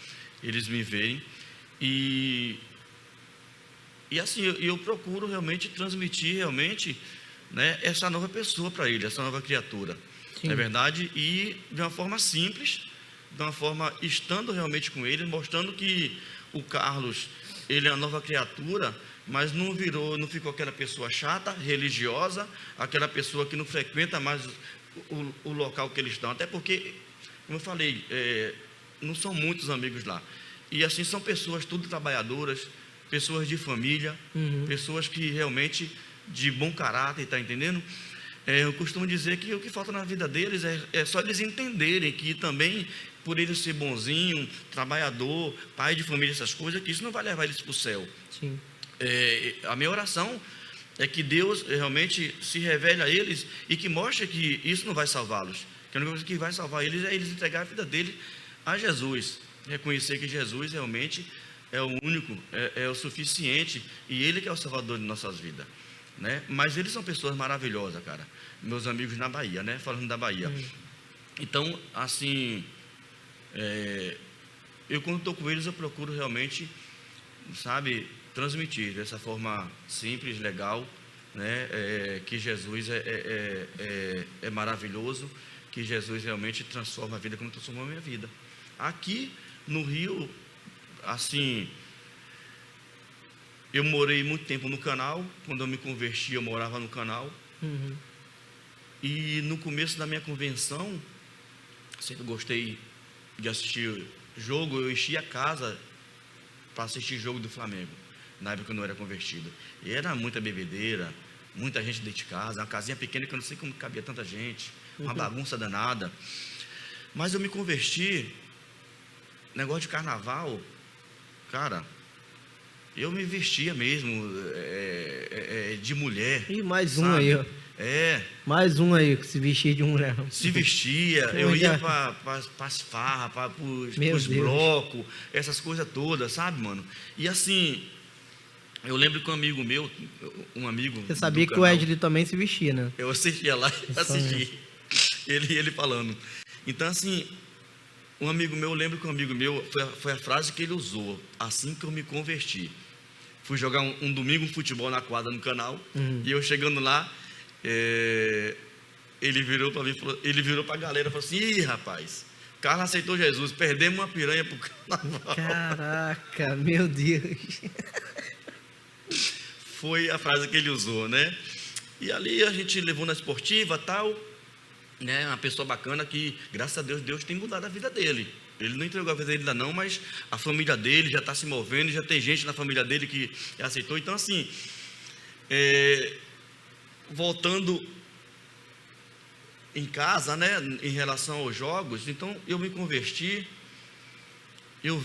Eles me veem, e assim, eu procuro realmente transmitir realmente, né, essa nova pessoa para ele, essa nova criatura. Sim. É verdade, e de uma forma simples, de uma forma estando realmente com ele, mostrando que o Carlos, ele é uma nova criatura, mas não ficou aquela pessoa chata, religiosa, aquela pessoa que não frequenta mais o local que eles estão, até porque, como eu falei, não são muitos amigos lá, e assim, são pessoas tudo trabalhadoras, pessoas de família, pessoas que realmente de bom caráter, está entendendo? Eu costumo dizer que o que falta na vida deles é só eles entenderem que também, por ele ser bonzinho, trabalhador, pai de família, essas coisas, que isso não vai levar eles para o céu. Sim. A minha oração é que Deus realmente se revele a eles e que mostre que isso não vai salvá-los, que a única coisa que vai salvar eles é eles entregar a vida deles a Jesus, reconhecer que Jesus realmente é o único, é o suficiente, e Ele que é o Salvador de nossas vidas, né? Mas eles são pessoas maravilhosas, cara, meus amigos na Bahia, né? Falando da Bahia. Então, assim, eu quando estou com eles, eu procuro realmente, sabe, transmitir dessa forma simples, legal, né? Que Jesus é maravilhoso, que Jesus realmente transforma a vida como transformou a minha vida. Aqui no Rio, assim, eu morei muito tempo no Canal. Quando eu me converti, eu morava no Canal. E no começo da minha convenção, sempre gostei de assistir jogo. Eu enchia a casa para assistir jogo do Flamengo, na época que eu não era convertido. E era muita bebedeira, muita gente dentro de casa, uma casinha pequena que eu não sei como cabia tanta gente, uma bagunça danada. Mas eu me converti, negócio de carnaval, cara, eu me vestia mesmo de mulher. E mais sabe? Um aí, ó. Mais um aí que se vestia de mulher. Se vestia, eu ia para as farras, para os blocos, essas coisas todas, sabe, mano? E assim, eu lembro que um amigo meu, Você sabia que o Edley também se vestia, né? Eu assistia lá, assisti. Ele falando. Então, assim, eu lembro que um amigo meu, foi a frase que ele usou, assim que eu me converti. Fui jogar um domingo um futebol na quadra no Canal, e eu chegando lá, ele virou para mim, ele virou para a galera e falou assim: ih, rapaz, Carlos aceitou Jesus, perdemos uma piranha pro carnaval. Caraca, meu Deus. Foi a frase que ele usou, né? E ali a gente levou na esportiva, tal, né? Uma pessoa bacana que, graças a Deus, Deus tem mudado a vida dele. Ele não entregou a vida dele ainda não, mas a família dele já está se movendo, já tem gente na família dele que aceitou. Então, assim, voltando em casa, né, em relação aos jogos, então eu me converti, eu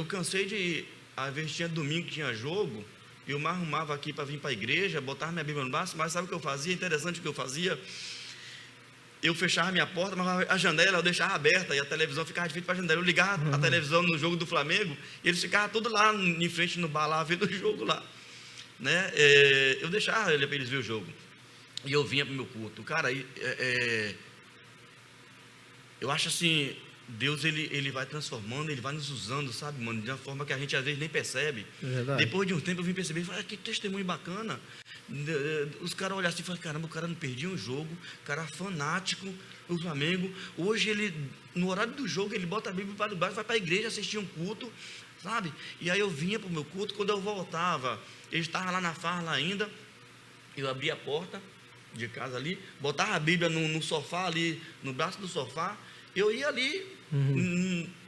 cansei de, às vezes tinha domingo, tinha jogo, eu me arrumava aqui para vir para a igreja, botava minha Bíblia no braço, mas sabe o que eu fazia? Interessante o que eu fazia? Eu fechava minha porta, mas a janela eu deixava aberta, e a televisão ficava de frente para a janela. Eu ligava a televisão no jogo do Flamengo, e eles ficavam todos lá em frente no bar lá, vendo o jogo lá, né? Eu deixava para eles ver o jogo, e eu vinha para o meu culto. Cara, eu acho assim, Deus ele vai transformando, ele vai nos usando, sabe, mano, de uma forma que a gente às vezes nem percebe. Verdade. Depois de um tempo eu vim perceber, falei, que testemunho bacana. Os caras olham assim e falam, caramba, o cara não perdia um jogo, o cara fanático do Flamengo. Hoje ele, no horário do jogo, ele bota a Bíblia para debaixo, vai para a igreja assistir um culto, sabe? E aí eu vinha para o meu culto, quando eu voltava, ele estava lá na farra ainda, eu abria a porta de casa ali, botava a Bíblia no sofá ali, no braço do sofá, eu ia ali,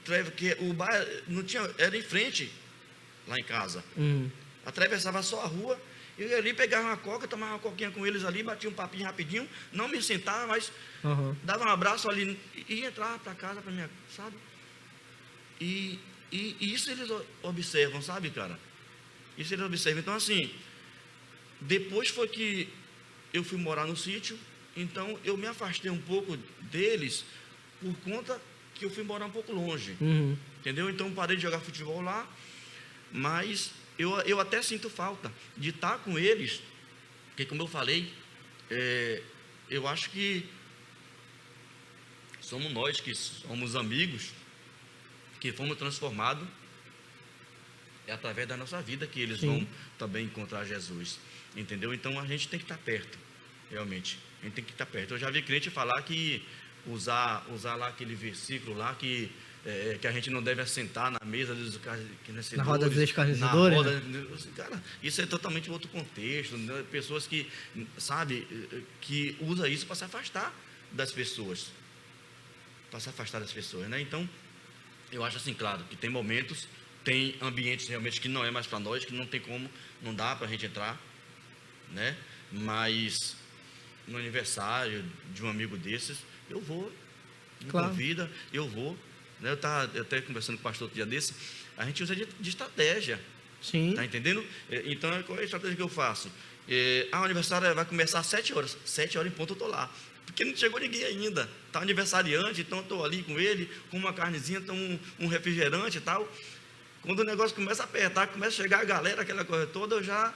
porque o bar não tinha, era em frente, lá em casa, atravessava só a rua, eu ia ali, pegava uma coca, tomava uma coquinha com eles ali, batia um papinho rapidinho, não me sentava, mas dava um abraço ali, e entrava para casa, para minha, sabe? E isso eles observam, sabe, cara? Isso eles observam. Então, assim, depois foi que eu fui morar no sítio, então eu me afastei um pouco deles, por conta que eu fui morar um pouco longe, entendeu? Então parei de jogar futebol lá, mas eu até sinto falta de estar com eles, porque como eu falei, eu acho que somos nós que somos amigos, que fomos transformados, é através da nossa vida que eles vão também encontrar Jesus, entendeu? Então a gente tem que estar perto, realmente, a gente tem que estar perto. Eu já vi crente falar que usar lá aquele versículo lá que a gente não deve assentar na mesa dos escarnecedores, na roda dos escarnecedores, cara, isso é totalmente outro contexto, né? Pessoas que, sabe, que usa isso para se afastar das pessoas, né? Então, eu acho assim, claro, que tem momentos, tem ambientes realmente que não é mais para nós, que não tem como, não dá para a gente entrar, né? Mas no aniversário de um amigo desses, eu vou, me convida, eu vou, né? Eu estava até conversando com o pastor outro dia desse, a gente usa de estratégia, tá entendendo? Então, qual é a estratégia que eu faço? O aniversário vai começar às 7 horas em ponto eu estou lá, porque não chegou ninguém ainda, está aniversariante, então eu estou ali com ele, com uma carnezinha, um refrigerante e tal. Quando o negócio começa a apertar, começa a chegar a galera, aquela coisa toda, eu já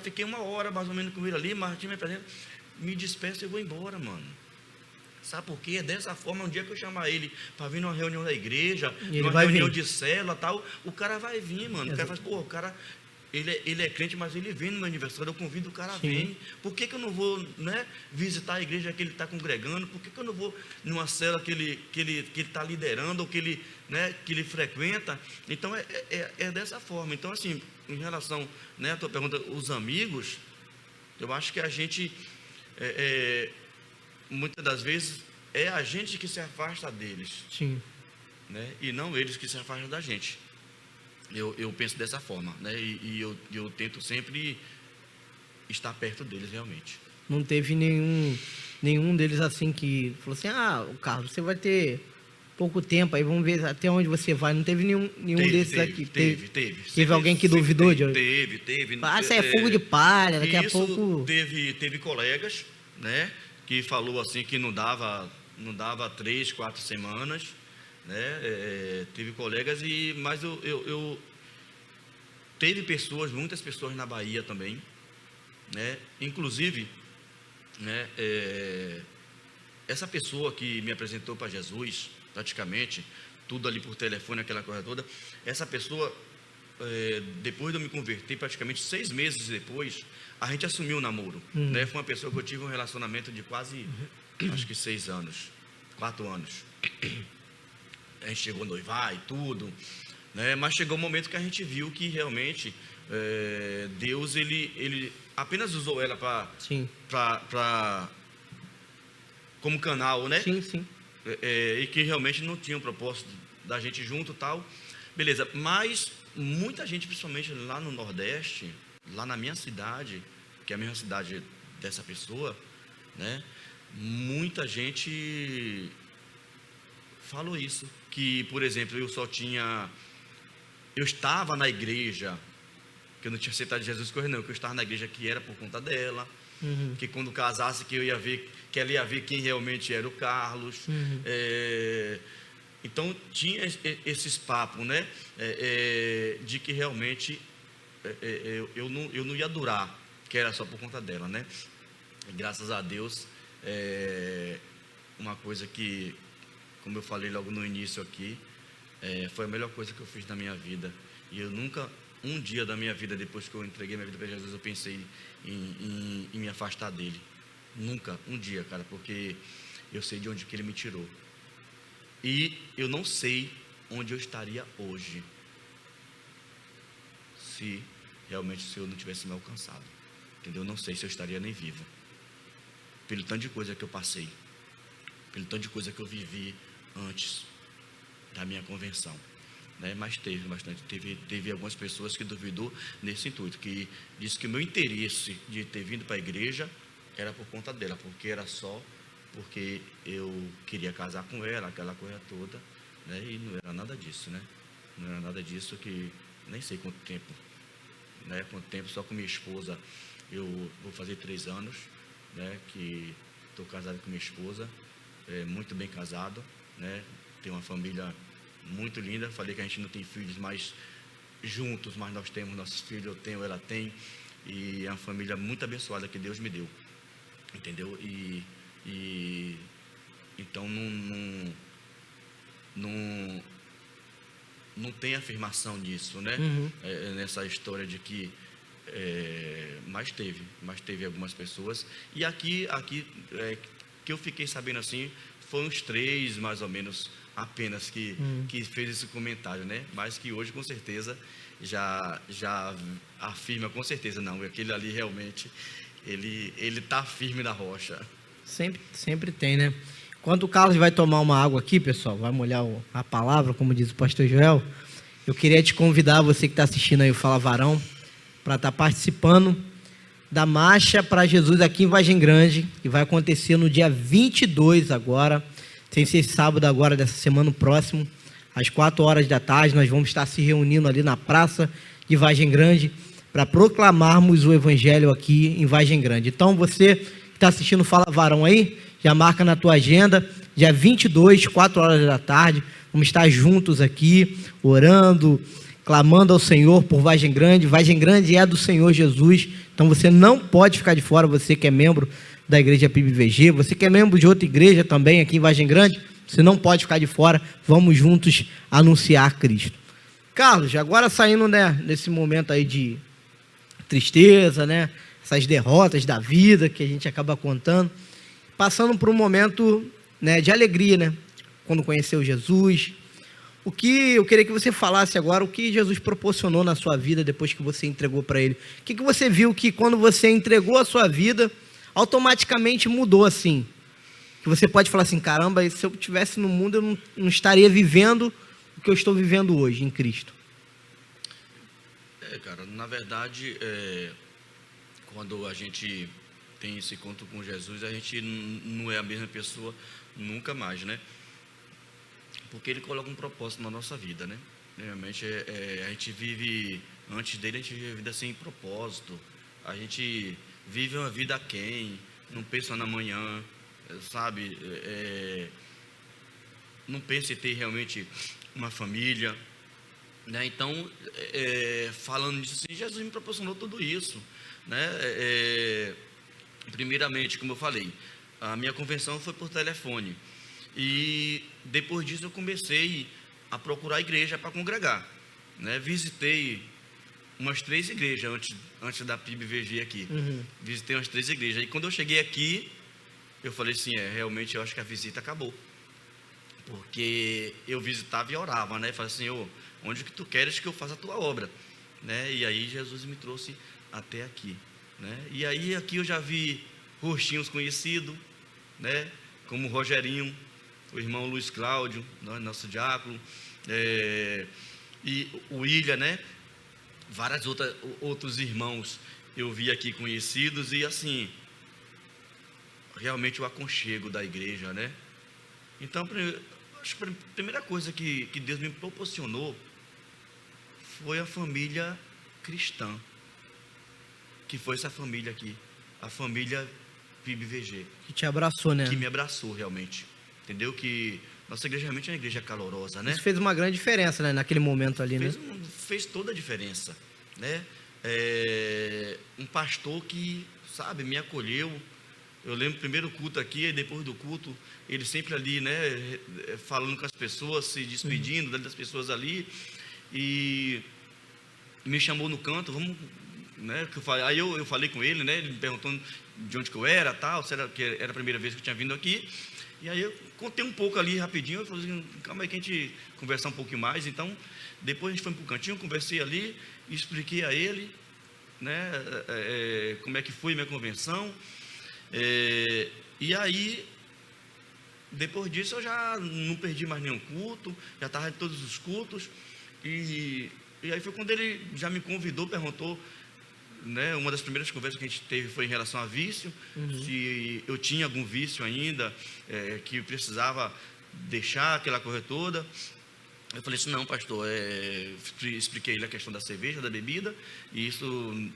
fiquei 1 hora mais ou menos com ele ali, Martim me apresenta, me despeço e vou embora, mano. Sabe por quê? É dessa forma, um dia que eu chamar ele para vir numa reunião da igreja, numa reunião de célula tal, o cara vai vir, mano. O cara faz, o cara, ele é crente, mas ele vem no meu aniversário, eu convido o cara a vir. Por que eu não vou, né, visitar a igreja que ele está congregando? Por que eu não vou numa célula que ele está liderando, ou que ele frequenta? Então, é dessa forma. Então, assim, em relação, né, a tua pergunta, os amigos, eu acho que a gente... muitas das vezes é a gente que se afasta deles, né? E não eles que se afastam da gente. Eu penso dessa forma, né? E eu tento sempre estar perto deles realmente. Não teve nenhum deles assim que falou assim, o Carlos, você vai ter pouco tempo aí, vamos ver até onde você vai. Não teve nenhum desses aqui. Teve Sempre, alguém que duvidou de... Teve. Isso é fogo de palha, daqui a pouco... Teve colegas, né, que falou assim que não dava 3, 4 semanas, né? Teve colegas, mas eu teve muitas pessoas na Bahia também, né? Inclusive, né, essa pessoa que me apresentou para Jesus, praticamente tudo ali por telefone, aquela coisa toda, essa pessoa, depois de eu me converter, praticamente 6 meses depois, a gente assumiu o namoro, né? Foi uma pessoa que eu tive um relacionamento de quase, acho que 6 anos, 4 anos. A gente chegou a noivar e tudo, né? Mas chegou um momento que a gente viu que realmente Deus, ele apenas usou ela como canal, né? Sim. E que realmente não tinha um propósito da gente junto e tal, beleza. Mas muita gente, principalmente lá no Nordeste, lá na minha cidade, que é a mesma cidade dessa pessoa, né? Muita gente falou isso, que, por exemplo, eu estava na igreja, que eu não tinha aceitado Jesus correr, não, que eu estava na igreja que era por conta dela, que quando casasse que ela ia ver quem realmente era o Carlos. Então tinha esses papos, né, de que realmente eu não ia durar, que era só por conta dela, né? E graças a Deus, uma coisa que como eu falei logo no início aqui, foi a melhor coisa que eu fiz na minha vida. E eu nunca, um dia da minha vida, depois que eu entreguei minha vida para Jesus, eu pensei em me afastar dele. Nunca, um dia, cara, porque eu sei de onde que ele me tirou. E eu não sei onde eu estaria hoje, se realmente o Senhor não tivesse me alcançado. Entendeu? Eu não sei se eu estaria nem vivo. Pelo tanto de coisa que eu passei, pelo tanto de coisa que eu vivi antes da minha convenção, né? Mas teve bastante, teve algumas pessoas que duvidou nesse intuito, que disse que o meu interesse de ter vindo para a igreja era por conta dela, porque era só porque eu queria casar com ela, aquela coisa toda, né? E não era nada disso, né? Não era nada disso, que nem sei quanto tempo, né? Quanto tempo, só com minha esposa, eu vou fazer 3 anos, né? Que estou casado com minha esposa, muito bem casado, né? Tenho uma família muito linda. Falei que a gente não tem filhos mais juntos, mas nós temos nossos filhos, eu tenho, ela tem, e é uma família muito abençoada que Deus me deu, entendeu? E então não tem afirmação disso, né? Nessa história de que mas teve algumas pessoas, e aqui que eu fiquei sabendo assim, foi uns 3 mais ou menos apenas que fez esse comentário, né? Mas que hoje com certeza já afirma com certeza, não, aquele ali realmente ele tá firme na rocha. Sempre tem, né? Enquanto o Carlos vai tomar uma água aqui, pessoal, vai molhar a palavra, como diz o pastor Joel, eu queria te convidar, você que está assistindo aí o Fala Varão, para estar participando da Marcha para Jesus aqui em Vargem Grande, que vai acontecer no dia 22 agora, sem ser sábado agora, dessa semana próximo, às 4 horas da tarde, nós vamos estar se reunindo ali na praça de Vargem Grande, para proclamarmos o Evangelho aqui em Vargem Grande. Então, você que está assistindo o Fala Varão aí, já marca na tua agenda, dia 22, 4 horas da tarde, vamos estar juntos aqui, orando, clamando ao Senhor por Vargem Grande. Vargem Grande é do Senhor Jesus, então você não pode ficar de fora, você que é membro da igreja PIBVG, você que é membro de outra igreja também aqui em Vargem Grande, você não pode ficar de fora, vamos juntos anunciar Cristo. Carlos, agora saindo, né, nesse momento aí de tristeza, né, essas derrotas da vida que a gente acaba contando, passando por um momento, né, de alegria, né, quando conheceu Jesus. O que eu queria que você falasse agora, o que Jesus proporcionou na sua vida depois que você entregou para Ele? O que você viu que quando você entregou a sua vida, automaticamente mudou assim? Que você pode falar assim, caramba, se eu estivesse no mundo, eu não estaria vivendo o que eu estou vivendo hoje em Cristo. Cara, na verdade, quando a gente tem esse encontro com Jesus, a gente não é a mesma pessoa nunca mais, né? Porque Ele coloca um propósito na nossa vida, né? Realmente, a gente vive, antes dele, a gente vive a vida sem propósito. A gente vive uma vida aquém, não pensa na manhã, sabe? Não pensa em ter realmente uma família, né? Então, falando disso, assim, Jesus me proporcionou tudo isso, né? Primeiramente, como eu falei, a minha conversão foi por telefone. E depois disso eu comecei a procurar igreja para congregar, né? Visitei umas 3 igrejas antes da PIBVG aqui. Visitei umas 3 igrejas. E quando eu cheguei aqui, eu falei assim, realmente eu acho que a visita acabou. Porque eu visitava e orava, né? Falei assim, Senhor, onde que tu queres que eu faça a tua obra? Né? E aí Jesus me trouxe até aqui, né? E aí aqui eu já vi rostinhos conhecidos, né? Como o Rogerinho, o irmão Luiz Cláudio, nosso diácono, e o Ilha, né? Vários outros irmãos eu vi aqui conhecidos, e assim, realmente o aconchego da igreja, né? Então, acho que a primeira coisa que Deus me proporcionou foi a família cristã, que foi essa família aqui, a família PIBVG. Que te abraçou, né? Que me abraçou realmente, entendeu? Que nossa igreja realmente é uma igreja calorosa, né? Isso fez uma grande diferença, né? Naquele momento ali, né? Fez toda a diferença, né? Um pastor que, sabe, me acolheu, Eu lembro o primeiro culto aqui, e depois do culto, ele sempre ali, né, falando com as pessoas, se despedindo das pessoas ali, e me chamou no canto, vamos, né, que eu falei, aí eu falei com ele, né, ele me perguntou de onde que eu era, tal, se era, que era a primeira vez que eu tinha vindo aqui, e aí eu contei um pouco ali rapidinho, eu falei assim, calma aí que a gente conversar um pouquinho mais. Então depois a gente foi para o cantinho, conversei ali, expliquei a ele, né, como é que foi minha convenção, e aí depois disso eu já não perdi mais nenhum culto, já estava em todos os cultos, e aí foi quando ele já me convidou, perguntou, né, uma das primeiras conversas que a gente teve foi em relação a vício, se eu tinha algum vício ainda, que precisava deixar aquela coisa toda. Eu falei assim, não, pastor, expliquei a questão da cerveja, da bebida, e isso,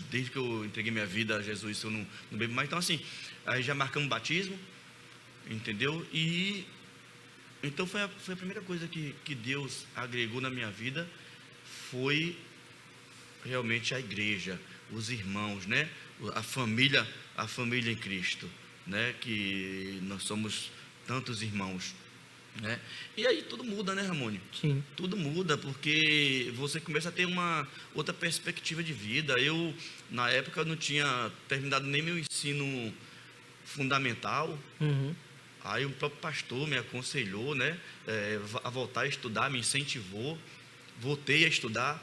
desde que eu entreguei minha vida a Jesus, eu não bebo mais. Então assim, aí já marcamos batismo, entendeu? E então foi a primeira coisa que Deus agregou na minha vida, foi realmente a igreja, os irmãos, né? A família em Cristo, né? Que nós somos tantos irmãos, né? E aí tudo muda, né, Ramone? Sim. Tudo muda, porque você começa a ter uma outra perspectiva de vida. Eu, na época, não tinha terminado nem meu ensino fundamental. Aí o próprio pastor me aconselhou, né, a voltar a estudar, me incentivou, voltei a estudar,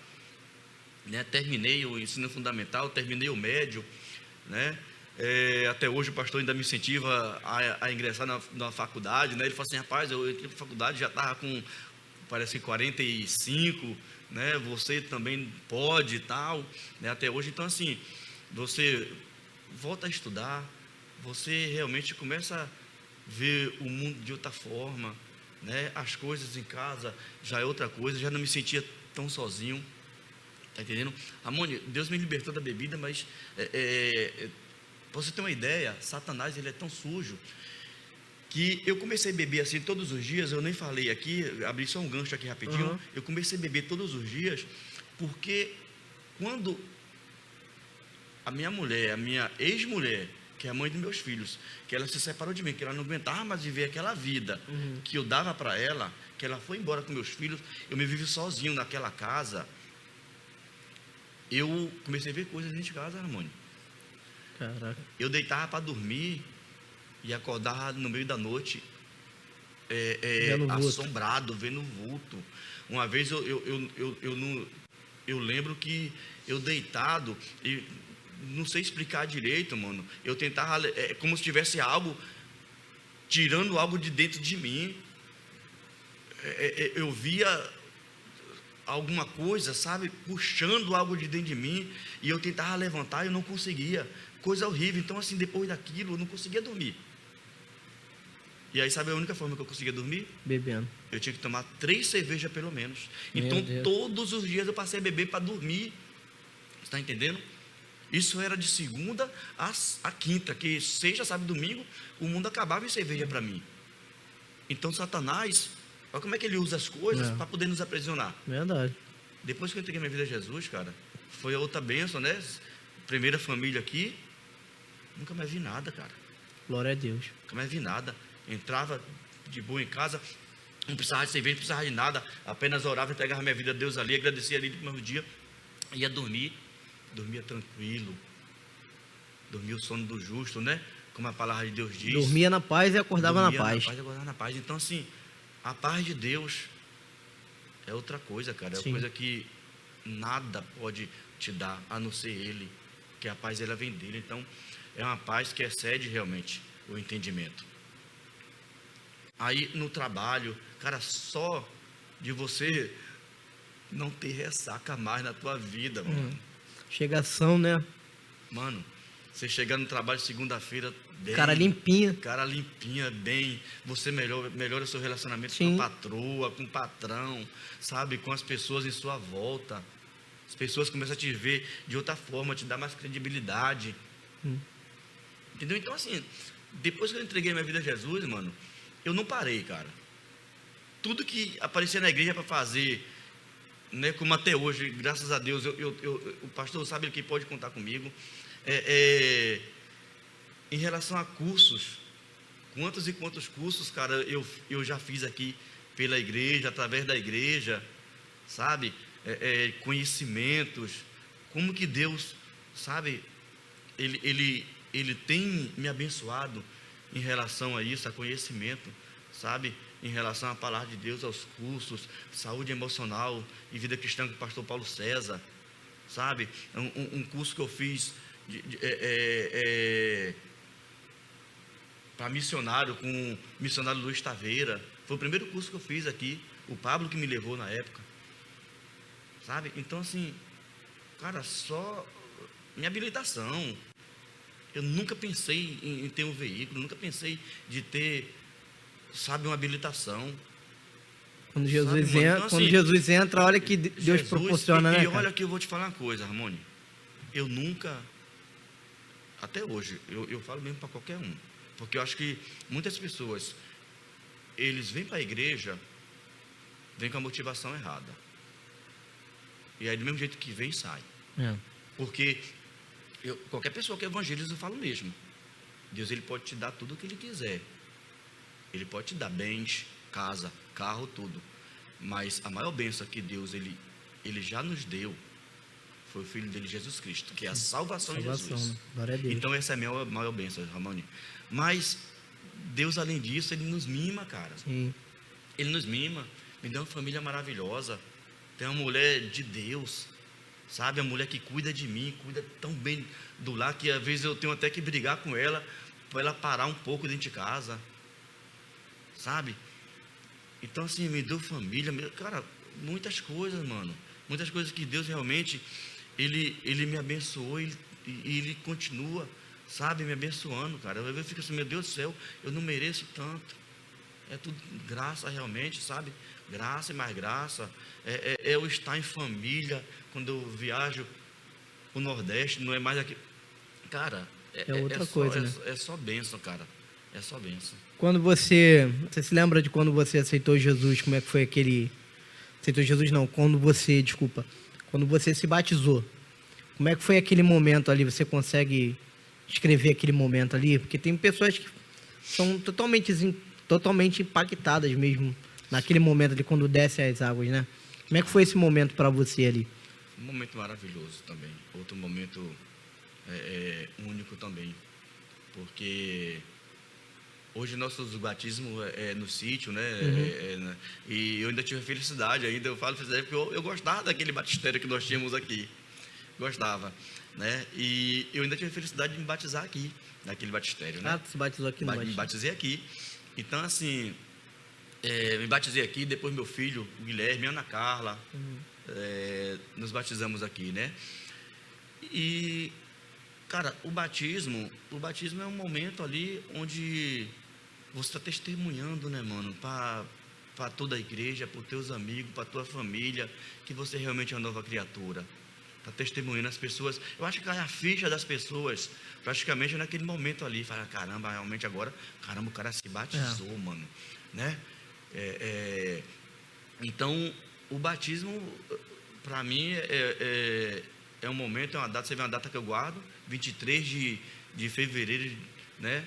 né, terminei o ensino fundamental, terminei o médio, né, até hoje o pastor ainda me incentiva a ingressar na faculdade, né, ele falou assim, rapaz, eu entrei na faculdade, já estava com, parece que 45, né, você também pode e tal, né, até hoje. Então assim, você volta a estudar, você realmente começa a ver o mundo de outra forma, né, as coisas em casa já é outra coisa, já não me sentia tão sozinho. Tá entendendo? Amônio, Deus me libertou da bebida, mas pra você ter uma ideia, Satanás, ele é tão sujo que eu comecei a beber assim todos os dias. Eu nem falei aqui, abri só um gancho aqui rapidinho. Eu comecei a beber todos os dias porque quando a minha mulher, a minha ex-mulher, que é a mãe dos meus filhos, que ela se separou de mim, que ela não aguentava mais viver aquela vida que eu dava para ela, que ela foi embora com meus filhos, eu me vivi sozinho naquela casa. Eu comecei a ver coisas dentro de casa, Ramone. Caraca. Eu deitava para dormir e acordava no meio da noite, assombrado, vendo vulto. Uma vez eu lembro que eu deitado, e não sei explicar direito, mano. Eu tentava, como se tivesse algo, tirando algo de dentro de mim. Eu via alguma coisa, sabe, puxando algo de dentro de mim, e eu tentava levantar e eu não conseguia, coisa horrível. Então assim, depois daquilo eu não conseguia dormir. E aí sabe a única forma que eu conseguia dormir? Bebendo. Eu tinha que tomar 3 cervejas pelo menos. Meu Então Deus. todos os dias eu passei a beber para dormir. Você está entendendo? Isso era de segunda a quinta, que sexta, sábado, domingo, o mundo acabava em cerveja para mim. Então Satanás, olha como é que ele usa as coisas para poder nos aprisionar. Verdade. Depois que eu entreguei minha vida a Jesus, cara, foi a outra bênção, né? Primeira família aqui, nunca mais vi nada, cara. Glória a Deus. Nunca mais vi nada. Entrava de boa em casa, não precisava de cerveja, não precisava de nada, apenas orava, entregava minha vida a Deus ali, agradecia ali no primeiro dia, ia dormir, dormia tranquilo, dormia o sono do justo, né? Como a palavra de Deus diz. Dormia na paz e acordava na paz. Acordava na paz. Então assim, a paz de Deus é outra coisa, cara. É uma coisa que nada pode te dar, a não ser Ele, que a paz ela vem dele. Então é uma paz que excede realmente o entendimento. Aí no trabalho, cara, só de você não ter ressaca mais na tua vida, mano. Chegação, né? Mano, você chegar no trabalho segunda-feira bem, Cara limpinha. Cara limpinha, bem. Você melhora o seu relacionamento Sim. com a patroa, com o patrão, sabe? Com as pessoas em sua volta. As pessoas começam a te ver de outra forma, te dá mais credibilidade. Entendeu? Então assim, depois que eu entreguei minha vida a Jesus, mano, eu não parei, cara. Tudo que aparecia na igreja para fazer, né, como até hoje, graças a Deus, o pastor sabe que pode contar comigo. em relação a cursos, quantos e quantos cursos, cara, eu já fiz aqui pela igreja, através da igreja, sabe? Conhecimentos, como que Deus, sabe, ele tem me abençoado em relação a isso, a conhecimento, sabe? Em relação à palavra de Deus, aos cursos, saúde emocional e vida cristã com o pastor Paulo César, sabe? Um curso que eu fiz para missionário, com o missionário Luiz Taveira. Foi o primeiro curso que eu fiz aqui, o Pablo que me levou na época, sabe? Então, assim, cara, só minha habilitação. Eu nunca pensei em ter um veículo, nunca pensei de ter, sabe, uma habilitação. Quando Jesus, entra, então, assim, quando Jesus entra, olha que Deus Jesus, proporciona, né? E olha que eu vou te falar uma coisa, Ramone. Eu nunca, até hoje, eu falo mesmo para qualquer um, porque eu acho que muitas pessoas, eles vêm para a igreja, vêm com a motivação errada. E aí do mesmo jeito que vem, sai. Porque qualquer pessoa que evangeliza, eu falo mesmo. Deus, ele pode te dar tudo o que ele quiser. Ele pode te dar bens, casa, carro, tudo. Mas a maior bênção que Deus, ele já nos deu, foi o Filho dele, Jesus Cristo, que é a salvação de Jesus. Né? Glória a Deus. Então essa é a minha maior bênção, Ramone. Mas Deus, além disso, ele nos mima, cara. Sim. Ele nos mima. Me deu uma família maravilhosa. Tem uma mulher de Deus, sabe? A mulher que cuida de mim, cuida tão bem do lar, que às vezes eu tenho até que brigar com ela, para ela parar um pouco dentro de casa, sabe? Então, assim, me deu família, cara, muitas coisas, mano. Muitas coisas que Deus realmente, ele me abençoou e ele continua, sabe, me abençoando, cara. Eu fico assim, meu Deus do céu, eu não mereço tanto. É tudo graça realmente, sabe? Graça e mais graça. É eu estar em família, quando eu viajo para o Nordeste, não é mais aqui. Cara, é outra coisa, né? É só bênção, cara. É só bênção. Quando você se lembra de quando você aceitou Jesus, como é que foi aquele... Aceitou Jesus não, quando você se batizou, como é que foi aquele momento ali? Você consegue descrever aquele momento ali? Porque tem pessoas que são totalmente impactadas mesmo naquele momento ali, quando desce as águas, né? Como é que foi esse momento para você ali? Um momento maravilhoso também. Outro momento único também. Porque hoje nossos batismos é no sítio, né? Uhum. E eu ainda tive a felicidade, eu falo felicidade porque eu gostava daquele batistério que nós tínhamos aqui. Gostava, né? E eu ainda tive a felicidade de me batizar aqui, naquele batistério, né? Ah, você batizou aqui no batistério? Me batizei aqui. Então, assim, me batizei aqui, depois meu filho, o Guilherme, Ana Carla, nos batizamos aqui, né? E, cara, o batismo é um momento ali onde você está testemunhando, né, mano, para toda a igreja, para os teus amigos, para a tua família, que você realmente é uma nova criatura. Está testemunhando as pessoas. Eu acho que cai a ficha das pessoas praticamente naquele momento ali. Fala, caramba, realmente agora, caramba, o cara se batizou, mano, né? Então, o batismo, para mim, é um momento, é uma data. Você vê uma data que eu guardo, 23 de fevereiro, né?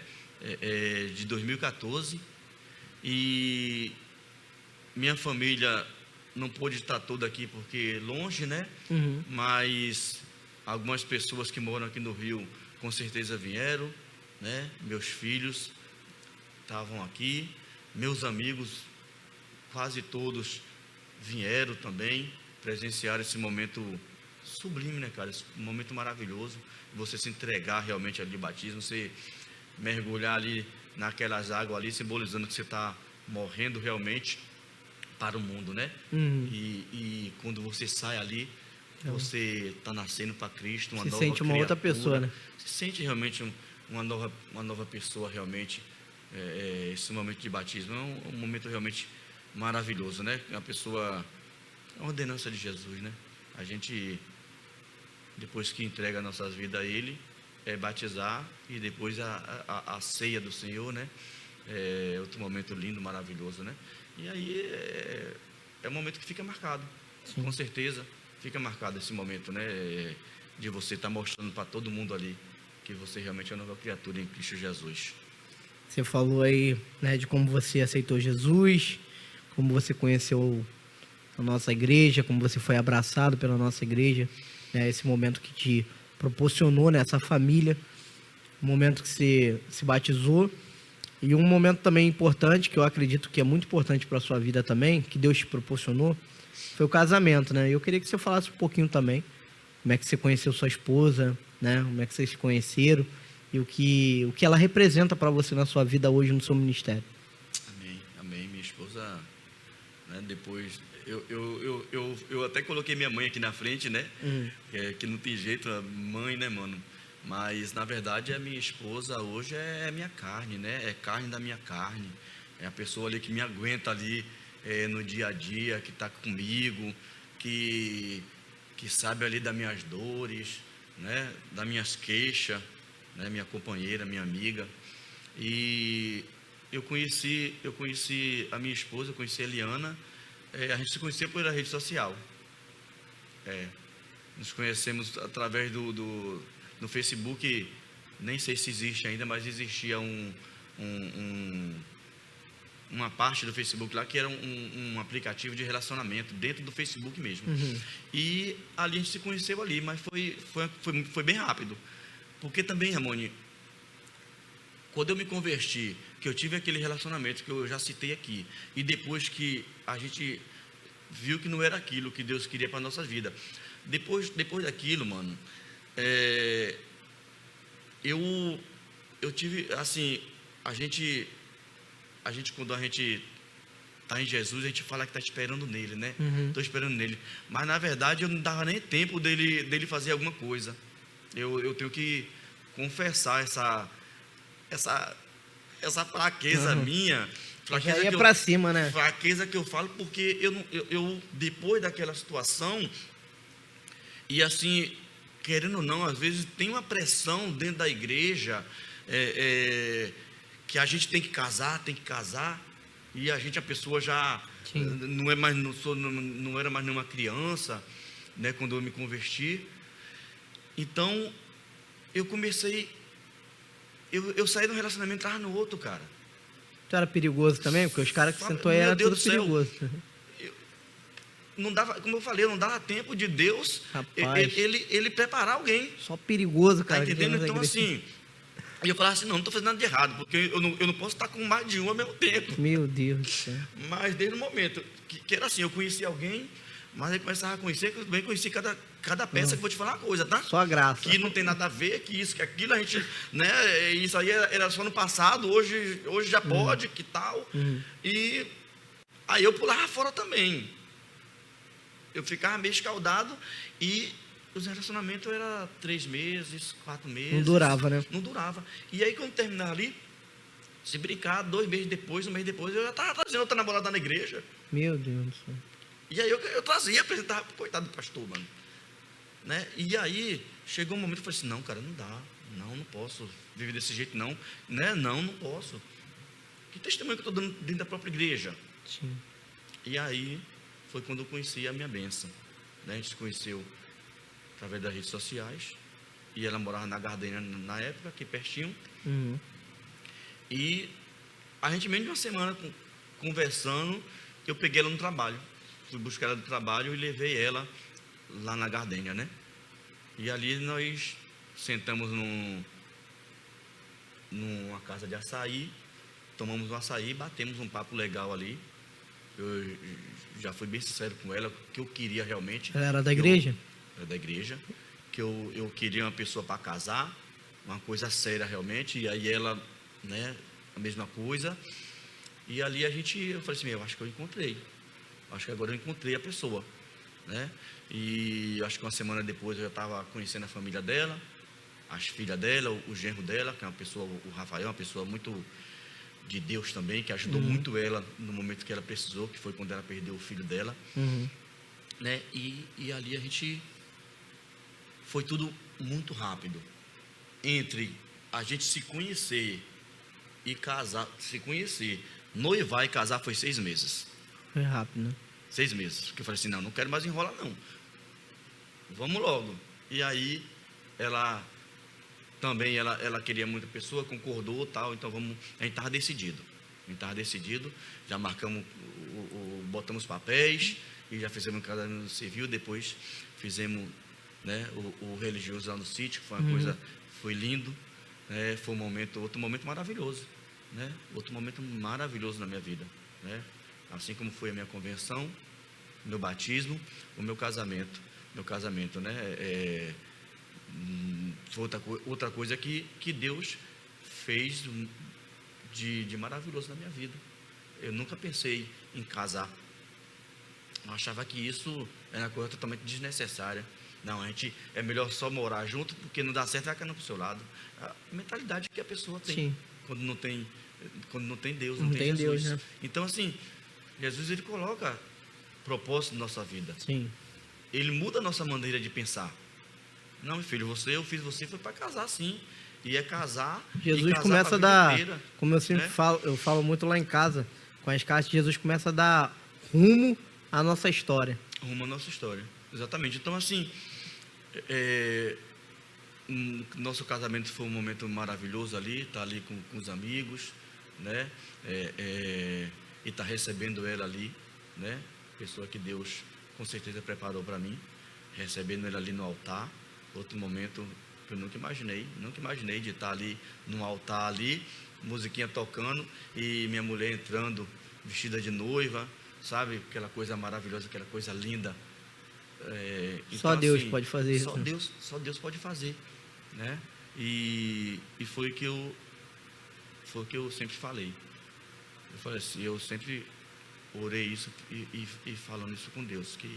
De 2014. E minha família não pôde estar toda aqui porque longe, né? Uhum. Mas algumas pessoas que moram aqui no Rio com certeza vieram, né? Meus filhos estavam aqui, meus amigos, quase todos vieram também, presenciaram esse momento sublime, né, cara? Esse momento maravilhoso, você se entregar realmente ali de batismo, você mergulhar ali naquelas águas ali, simbolizando que você está morrendo realmente para o mundo, né? Uhum. E quando você sai ali, você está nascendo para Cristo, uma nova criatura. Se sente uma outra pessoa, né? Se sente realmente uma nova pessoa, realmente. Esse momento de batismo é um momento realmente maravilhoso, né? A pessoa, é uma ordenança de Jesus, né? A gente, depois que entrega nossas vidas a Ele, batizar, e depois a ceia do Senhor, né? Outro momento lindo, maravilhoso, né? E aí é um momento que fica marcado. Sim. Com certeza fica marcado esse momento, né? De você estar mostrando para todo mundo ali que você realmente é uma nova criatura em Cristo Jesus. Você falou aí, né, de como você aceitou Jesus, como você conheceu a nossa igreja, como você foi abraçado pela nossa igreja, né, esse momento que te proporcionou, né, essa família, o momento que você se batizou, e um momento também importante, que eu acredito que é muito importante para a sua vida também, que Deus te proporcionou, foi o casamento, né? Eu queria que você falasse um pouquinho também, como é que você conheceu sua esposa, né? Como é que vocês se conheceram e o que ela representa para você na sua vida hoje, no seu ministério. Amém, amém. Minha esposa, né, depois... Eu até coloquei minha mãe aqui na frente, né? Que não tem jeito, a mãe, né, mano? Mas, na verdade, a minha esposa hoje é minha carne, né? É carne da minha carne. É a pessoa ali que me aguenta ali no dia a dia, que está comigo, que sabe ali das minhas dores, né? Das minhas queixas, né? Minha companheira, minha amiga. E eu conheci a minha esposa, eu conheci a Eliana. A gente se conhecia pela rede social. Nos conhecemos através no Facebook, nem sei se existe ainda, mas existia uma parte do Facebook lá que era um aplicativo de relacionamento dentro do Facebook mesmo. E ali a gente se conheceu ali, mas foi bem rápido. Porque também, Ramone, quando eu me converti, que eu tive aquele relacionamento que eu já citei aqui, e depois que a gente viu que não era aquilo que Deus queria para a nossa vida, depois daquilo, mano, eu tive, assim, a gente quando a gente está em Jesus, a gente fala que está esperando nele, né? Estou esperando nele, mas na verdade eu não dava nem tempo dele fazer alguma coisa. Eu tenho que confessar essa fraqueza minha, fraqueza Já ia para cima, né? fraqueza que eu falo, porque eu depois daquela situação, e assim, querendo ou não, às vezes tem uma pressão dentro da igreja, que a gente tem que casar, e a pessoa já não era mais nenhuma criança, né, quando eu me converti. Então, eu comecei, eu saí do relacionamento e estava no outro, cara. Tu era perigoso também? Porque os caras que sentou aí Meu era Deus tudo do céu. perigoso. Não dava, como eu falei, não dava tempo de Deus ele preparar alguém. Só perigoso, Tá cara. entendendo? Então, assim, e eu falava assim, não estou fazendo nada de errado, porque eu não posso estar com mais de um ao mesmo tempo. Meu Deus do céu. Mas desde o momento que era assim, eu conheci alguém, mas aí começava a conhecer, que eu também conheci cada peça, que eu vou te falar uma coisa, tá? Só a graça. Que não tem nada a ver, que isso, que aquilo, a gente, né? Isso aí era só no passado, hoje já pode, que tal. E aí eu pulava fora também. Eu ficava meio escaldado e os relacionamentos eram 3 meses, 4 meses. Não durava, né? Não durava. E aí, quando terminava ali, se brincar, 2 meses depois, 1 mês depois, eu já estava trazendo outra namorada na igreja. Meu Deus do céu. E aí eu trazia, apresentava pro coitado do pastor, mano. Né? E aí, chegou um momento que eu falei assim, não, cara, não dá. Não posso viver desse jeito, não. Né? Não posso. Que testemunho que eu estou dando dentro da própria igreja? Sim. E aí, foi quando eu conheci a minha bênção. Né? A gente se conheceu através das redes sociais. E ela morava na Gardênia na época, aqui pertinho. E a gente, menos de uma semana conversando, eu peguei ela no trabalho. Fui buscar ela do trabalho e levei ela lá na Gardênia, né? E ali nós sentamos numa casa de açaí, tomamos um açaí, batemos um papo legal ali. Eu já fui bem sincero com ela, que eu queria realmente. Ela era da igreja? Era da igreja, que eu queria uma pessoa para casar, uma coisa séria realmente, e aí ela, né, a mesma coisa. E ali eu falei assim, eu acho que eu encontrei. Acho que agora eu encontrei a pessoa, né? E acho que uma semana depois eu já estava conhecendo a família dela, as filhas dela, o genro dela, que é uma pessoa, o Rafael, uma pessoa muito de Deus também, que ajudou muito ela no momento que ela precisou, que foi quando ela perdeu o filho dela, né? E ali a gente foi tudo muito rápido, entre a gente se conhecer e casar, noivar e casar foi 6 meses. Foi rápido, né? 6 meses, porque eu falei assim, não quero mais enrolar não, vamos logo. E aí ela também ela queria muita pessoa, concordou, tal, então a gente estava decidido, já marcamos, botamos papéis e já fizemos o casamento civil, depois fizemos, né, o religioso lá no sítio, que foi uma coisa, foi lindo, né, foi outro momento maravilhoso, né, outro momento maravilhoso na minha vida, né, assim como foi a minha convenção, meu batismo, o meu casamento, né, foi outra coisa que Deus fez de maravilhoso na minha vida. Eu nunca pensei em casar. Eu achava que isso era uma coisa totalmente desnecessária. Não, a gente é melhor só morar junto, porque não dá certo, vai caindo pro seu lado. A mentalidade que a pessoa tem. Sim. Quando não tem Deus, não tem Jesus. Deus, né? Então, assim, Jesus, ele coloca propósito na nossa vida. Sim. Ele muda a nossa maneira de pensar. Não, meu filho, eu fiz você foi para casar, sim. E é casar. Jesus casar começa a dar, inteira, como eu sempre né? falo, eu falo muito lá em casa, com as cartas, Jesus começa a dar rumo à nossa história. Rumo à nossa história, exatamente. Então, assim, nosso casamento foi um momento maravilhoso ali, tá ali com os amigos, né? E tá recebendo ela ali, né? Pessoa que Deus com certeza preparou para mim, recebendo ela ali no altar. Outro momento que eu nunca imaginei de estar ali no altar ali, musiquinha tocando e minha mulher entrando vestida de noiva, sabe? Aquela coisa maravilhosa, aquela coisa linda. Só Deus pode fazer isso. Só Deus pode fazer, né? E foi o que eu sempre falei. Eu falei assim, eu sempre orei isso e falando isso com Deus, que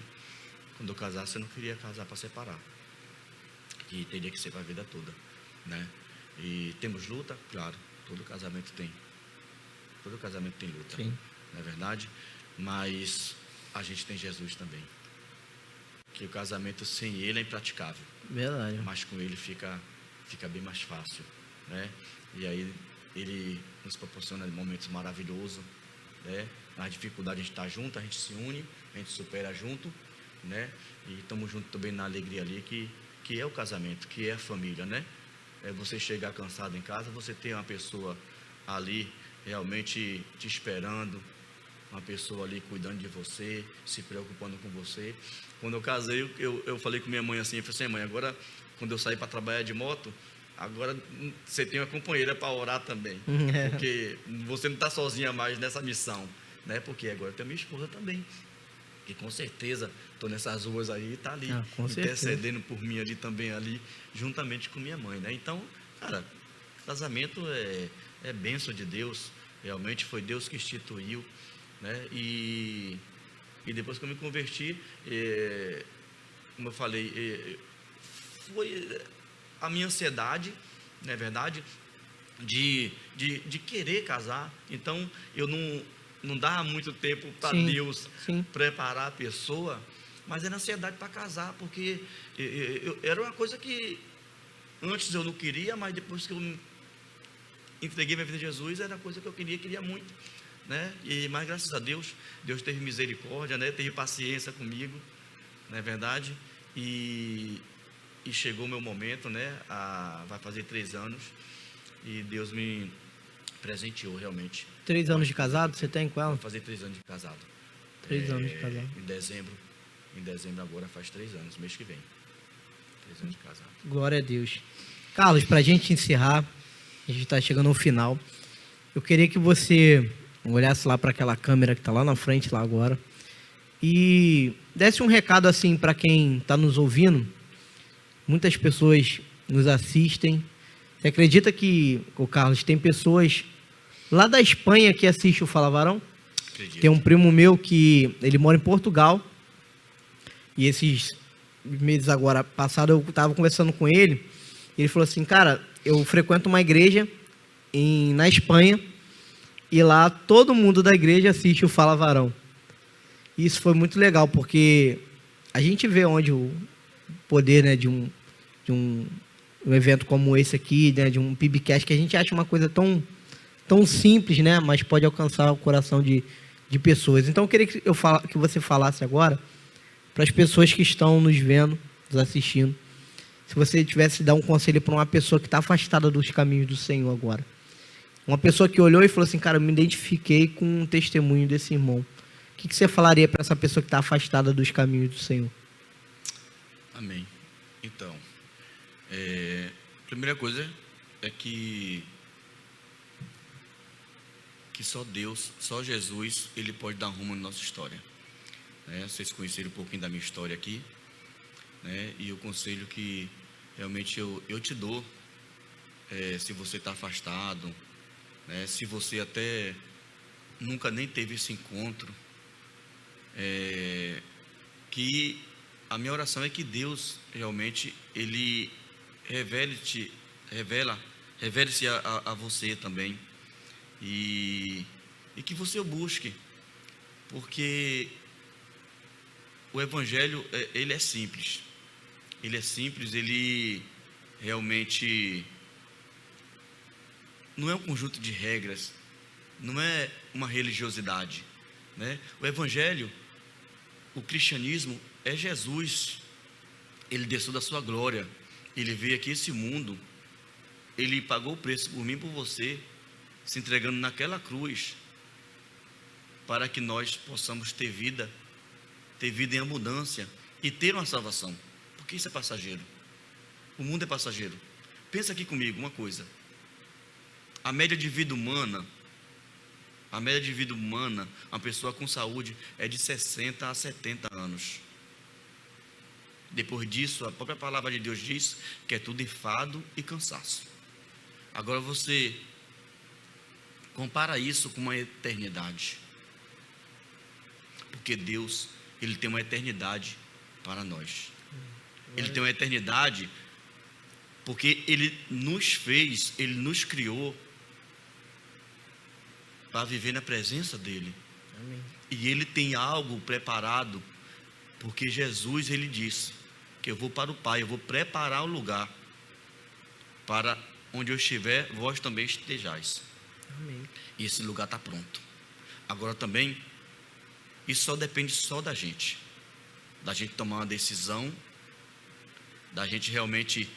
quando eu casasse eu não queria casar para separar, que teria que ser para a vida toda, né? E temos luta, claro, todo casamento tem luta, sim, não é verdade? Mas a gente tem Jesus também, que o casamento sem ele é impraticável, verdade, mas com ele fica bem mais fácil, né? E aí ele nos proporciona momentos maravilhosos, né? Na dificuldade a gente está junto, a gente se une, a gente supera junto, né? E estamos juntos também na alegria ali, que é o casamento, que é a família, né? É você chegar cansado em casa, você ter uma pessoa ali realmente te esperando, uma pessoa ali cuidando de você, se preocupando com você. Quando eu casei, eu falei com minha mãe assim, eu falei assim, mãe, agora quando eu sair para trabalhar de moto, agora você tem uma companheira para orar também, porque você não está sozinha mais nessa missão, né? Porque agora tem a minha esposa também, que com certeza estou nessas ruas aí, está ali, intercedendo por mim ali também, ali, juntamente com minha mãe, né? Então, cara, casamento é bênção de Deus, realmente foi Deus que instituiu, né? E depois que eu me converti, como eu falei, foi a minha ansiedade, não é verdade, de querer casar. Então eu não dava muito tempo para Deus preparar a pessoa, mas era ansiedade para casar, porque era uma coisa que antes eu não queria, mas depois que eu entreguei minha vida a Jesus, era uma coisa que eu queria muito, né? Mas graças a Deus, Deus teve misericórdia, né? Teve paciência comigo, não é verdade? E chegou o meu momento, né? Vai fazer 3 anos e Deus me presenteou realmente. 3 anos de casado você tem com ela? Vai fazer 3 anos de casado. 3 anos de casado. Em dezembro agora faz 3 anos, mês que vem. 3 anos de casado. Glória a Deus. Carlos, para a gente encerrar, a gente está chegando ao final. Eu queria que você olhasse lá para aquela câmera que está lá na frente, lá agora, e desse um recado assim para quem está nos ouvindo. Muitas pessoas nos assistem. Você acredita que, o Carlos, tem pessoas lá da Espanha que assistem o Fala Varão? Acredito. Tem um primo meu que ele mora em Portugal. E esses meses agora passados eu estava conversando com ele. E ele falou assim, cara, eu frequento uma igreja na Espanha e lá todo mundo da igreja assiste o Fala Varão. E isso foi muito legal, porque a gente vê onde o poder, né, de um evento como esse aqui, né, de um PIBcast, que a gente acha uma coisa tão simples, né, mas pode alcançar o coração de pessoas. Então eu queria que você falasse agora para as pessoas que estão nos vendo, nos assistindo, se você tivesse que dar um conselho para uma pessoa que está afastada dos caminhos do Senhor agora. Uma pessoa que olhou e falou assim, cara, eu me identifiquei com o testemunho desse irmão. O que você falaria para essa pessoa que está afastada dos caminhos do Senhor? Amém. Então, primeira coisa é que só Deus, só Jesus, Ele pode dar rumo na nossa história. Vocês conheceram um pouquinho da minha história aqui, né? E o conselho que realmente eu te dou, se você está afastado, né? Se você até nunca nem teve esse encontro, que a minha oração é que Deus realmente Ele revele-se a você também, e que você o busque, porque o Evangelho, ele é simples, ele realmente não é um conjunto de regras, não é uma religiosidade, né? O Evangelho, o cristianismo é Jesus. Ele desceu da sua glória, Ele veio aqui esse mundo, Ele pagou o preço por mim e por você, se entregando naquela cruz, para que nós possamos ter vida em abundância e ter uma salvação, porque isso é passageiro, o mundo é passageiro. Pensa aqui comigo uma coisa, a média de vida humana, uma pessoa com saúde é de 60 a 70 anos. Depois disso, a própria palavra de Deus diz que é tudo enfado e cansaço. Agora você compara isso com uma eternidade, porque Deus, Ele tem uma eternidade para nós. Ele tem uma eternidade porque Ele nos fez, Ele nos criou para viver na presença dEle. Amém. E Ele tem algo preparado, porque Jesus, Ele disse que eu vou para o Pai, eu vou preparar o lugar, para onde eu estiver, vós também estejais. Amém. E esse lugar está pronto. Agora também, isso só depende só da gente tomar uma decisão, da gente realmente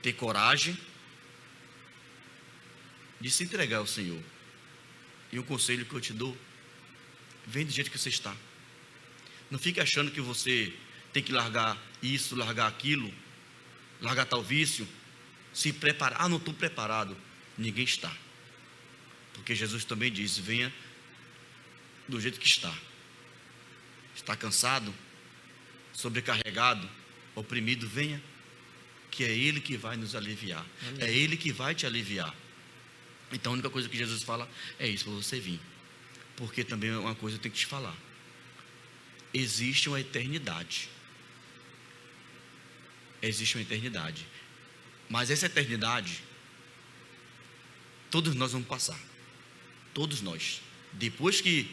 ter coragem de se entregar ao Senhor. E um conselho que eu te dou, vem do jeito que você está. Não fique achando que você tem que largar isso, largar aquilo, largar tal vício, se preparar. Não estou preparado. Ninguém está. Porque Jesus também diz, venha do jeito que está. Está cansado, sobrecarregado, oprimido, venha, que é Ele que vai nos aliviar. Amém. É Ele que vai te aliviar. Então a única coisa que Jesus fala é isso, para você vir. Porque também uma coisa eu tenho que te falar. Existe uma eternidade. Existe uma eternidade. Mas essa eternidade, todos nós vamos passar. Todos nós. Depois que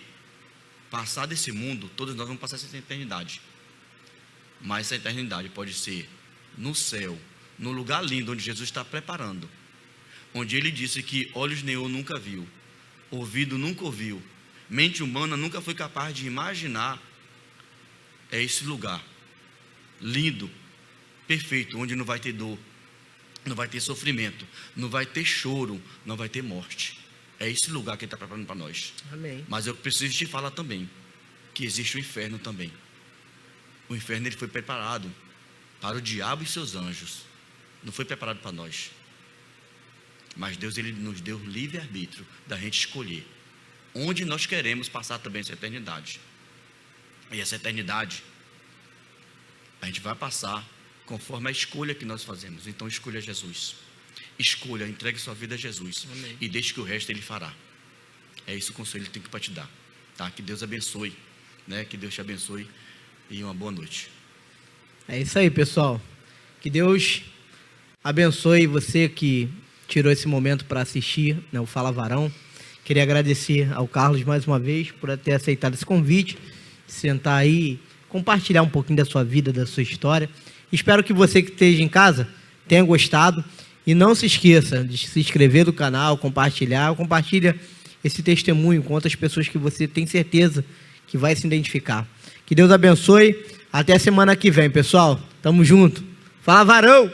passar desse mundo, todos nós vamos passar essa eternidade. Mas essa eternidade pode ser no céu, no lugar lindo onde Jesus está preparando, onde Ele disse que olhos nenhum nunca viu, ouvido nunca ouviu, mente humana nunca foi capaz de imaginar. É esse lugar lindo, perfeito, onde não vai ter dor, não vai ter sofrimento, não vai ter choro, não vai ter morte. É esse lugar que Ele está preparando para nós. Amém. Mas eu preciso te falar também que existe o inferno também. O inferno, ele foi preparado para o diabo e seus anjos, não foi preparado para nós. Mas Deus, Ele nos deu livre-arbítrio da gente escolher onde nós queremos passar também essa eternidade. E essa eternidade a gente vai passar conforme a escolha que nós fazemos. Então escolha Jesus. Escolha, entregue sua vida a Jesus. Amém. E deixe que o resto Ele fará. É esse o conselho que eu tenho para te dar, tá? Que Deus abençoe, né? Que Deus te abençoe e uma boa noite. É isso aí, pessoal. Que Deus abençoe você que tirou esse momento para assistir, né, o Fala Varão. Queria agradecer ao Carlos mais uma vez por ter aceitado esse convite, sentar aí e compartilhar um pouquinho da sua vida, da sua história. Espero que você que esteja em casa tenha gostado. E não se esqueça de se inscrever no canal, compartilha esse testemunho com outras pessoas que você tem certeza que vai se identificar. Que Deus abençoe. Até semana que vem, pessoal. Tamo junto. Fala, varão!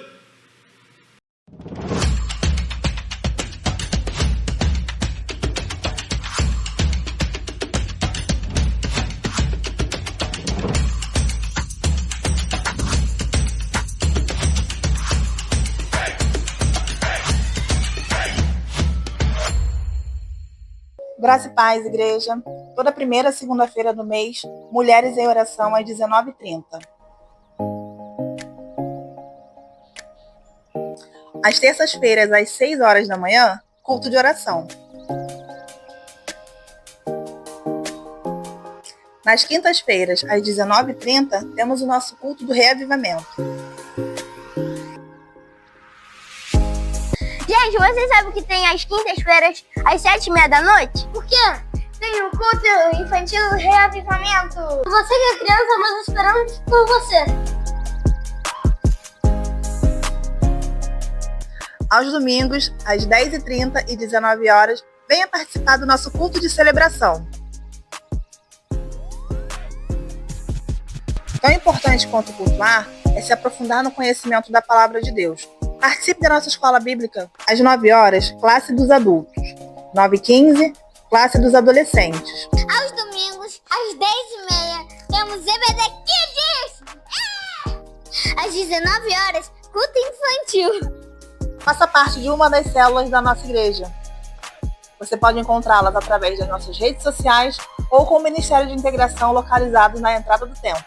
Graça e paz, igreja. Toda primeira segunda-feira do mês, Mulheres em Oração às 19h30. Às terças-feiras, às 6 horas da manhã, culto de oração. Nas quintas-feiras, às 19h30, temos o nosso culto do reavivamento. Gente, vocês sabem que tem às quintas-feiras, às 7h30 da noite? Por quê? Tem o culto infantil reavivamento. Você que é criança, nós esperamos por você. Aos domingos, às 10h30 e 19h, venha participar do nosso culto de celebração. Tão importante quanto cultuar é se aprofundar no conhecimento da Palavra de Deus. Participe da nossa escola bíblica às 9h, classe dos adultos. 9h15, classe dos adolescentes. Aos domingos, às 10h30, temos EBD Kids! Às 19h, culto infantil. Faça parte de uma das células da nossa igreja. Você pode encontrá-las através das nossas redes sociais ou com o Ministério de Integração localizados na entrada do templo.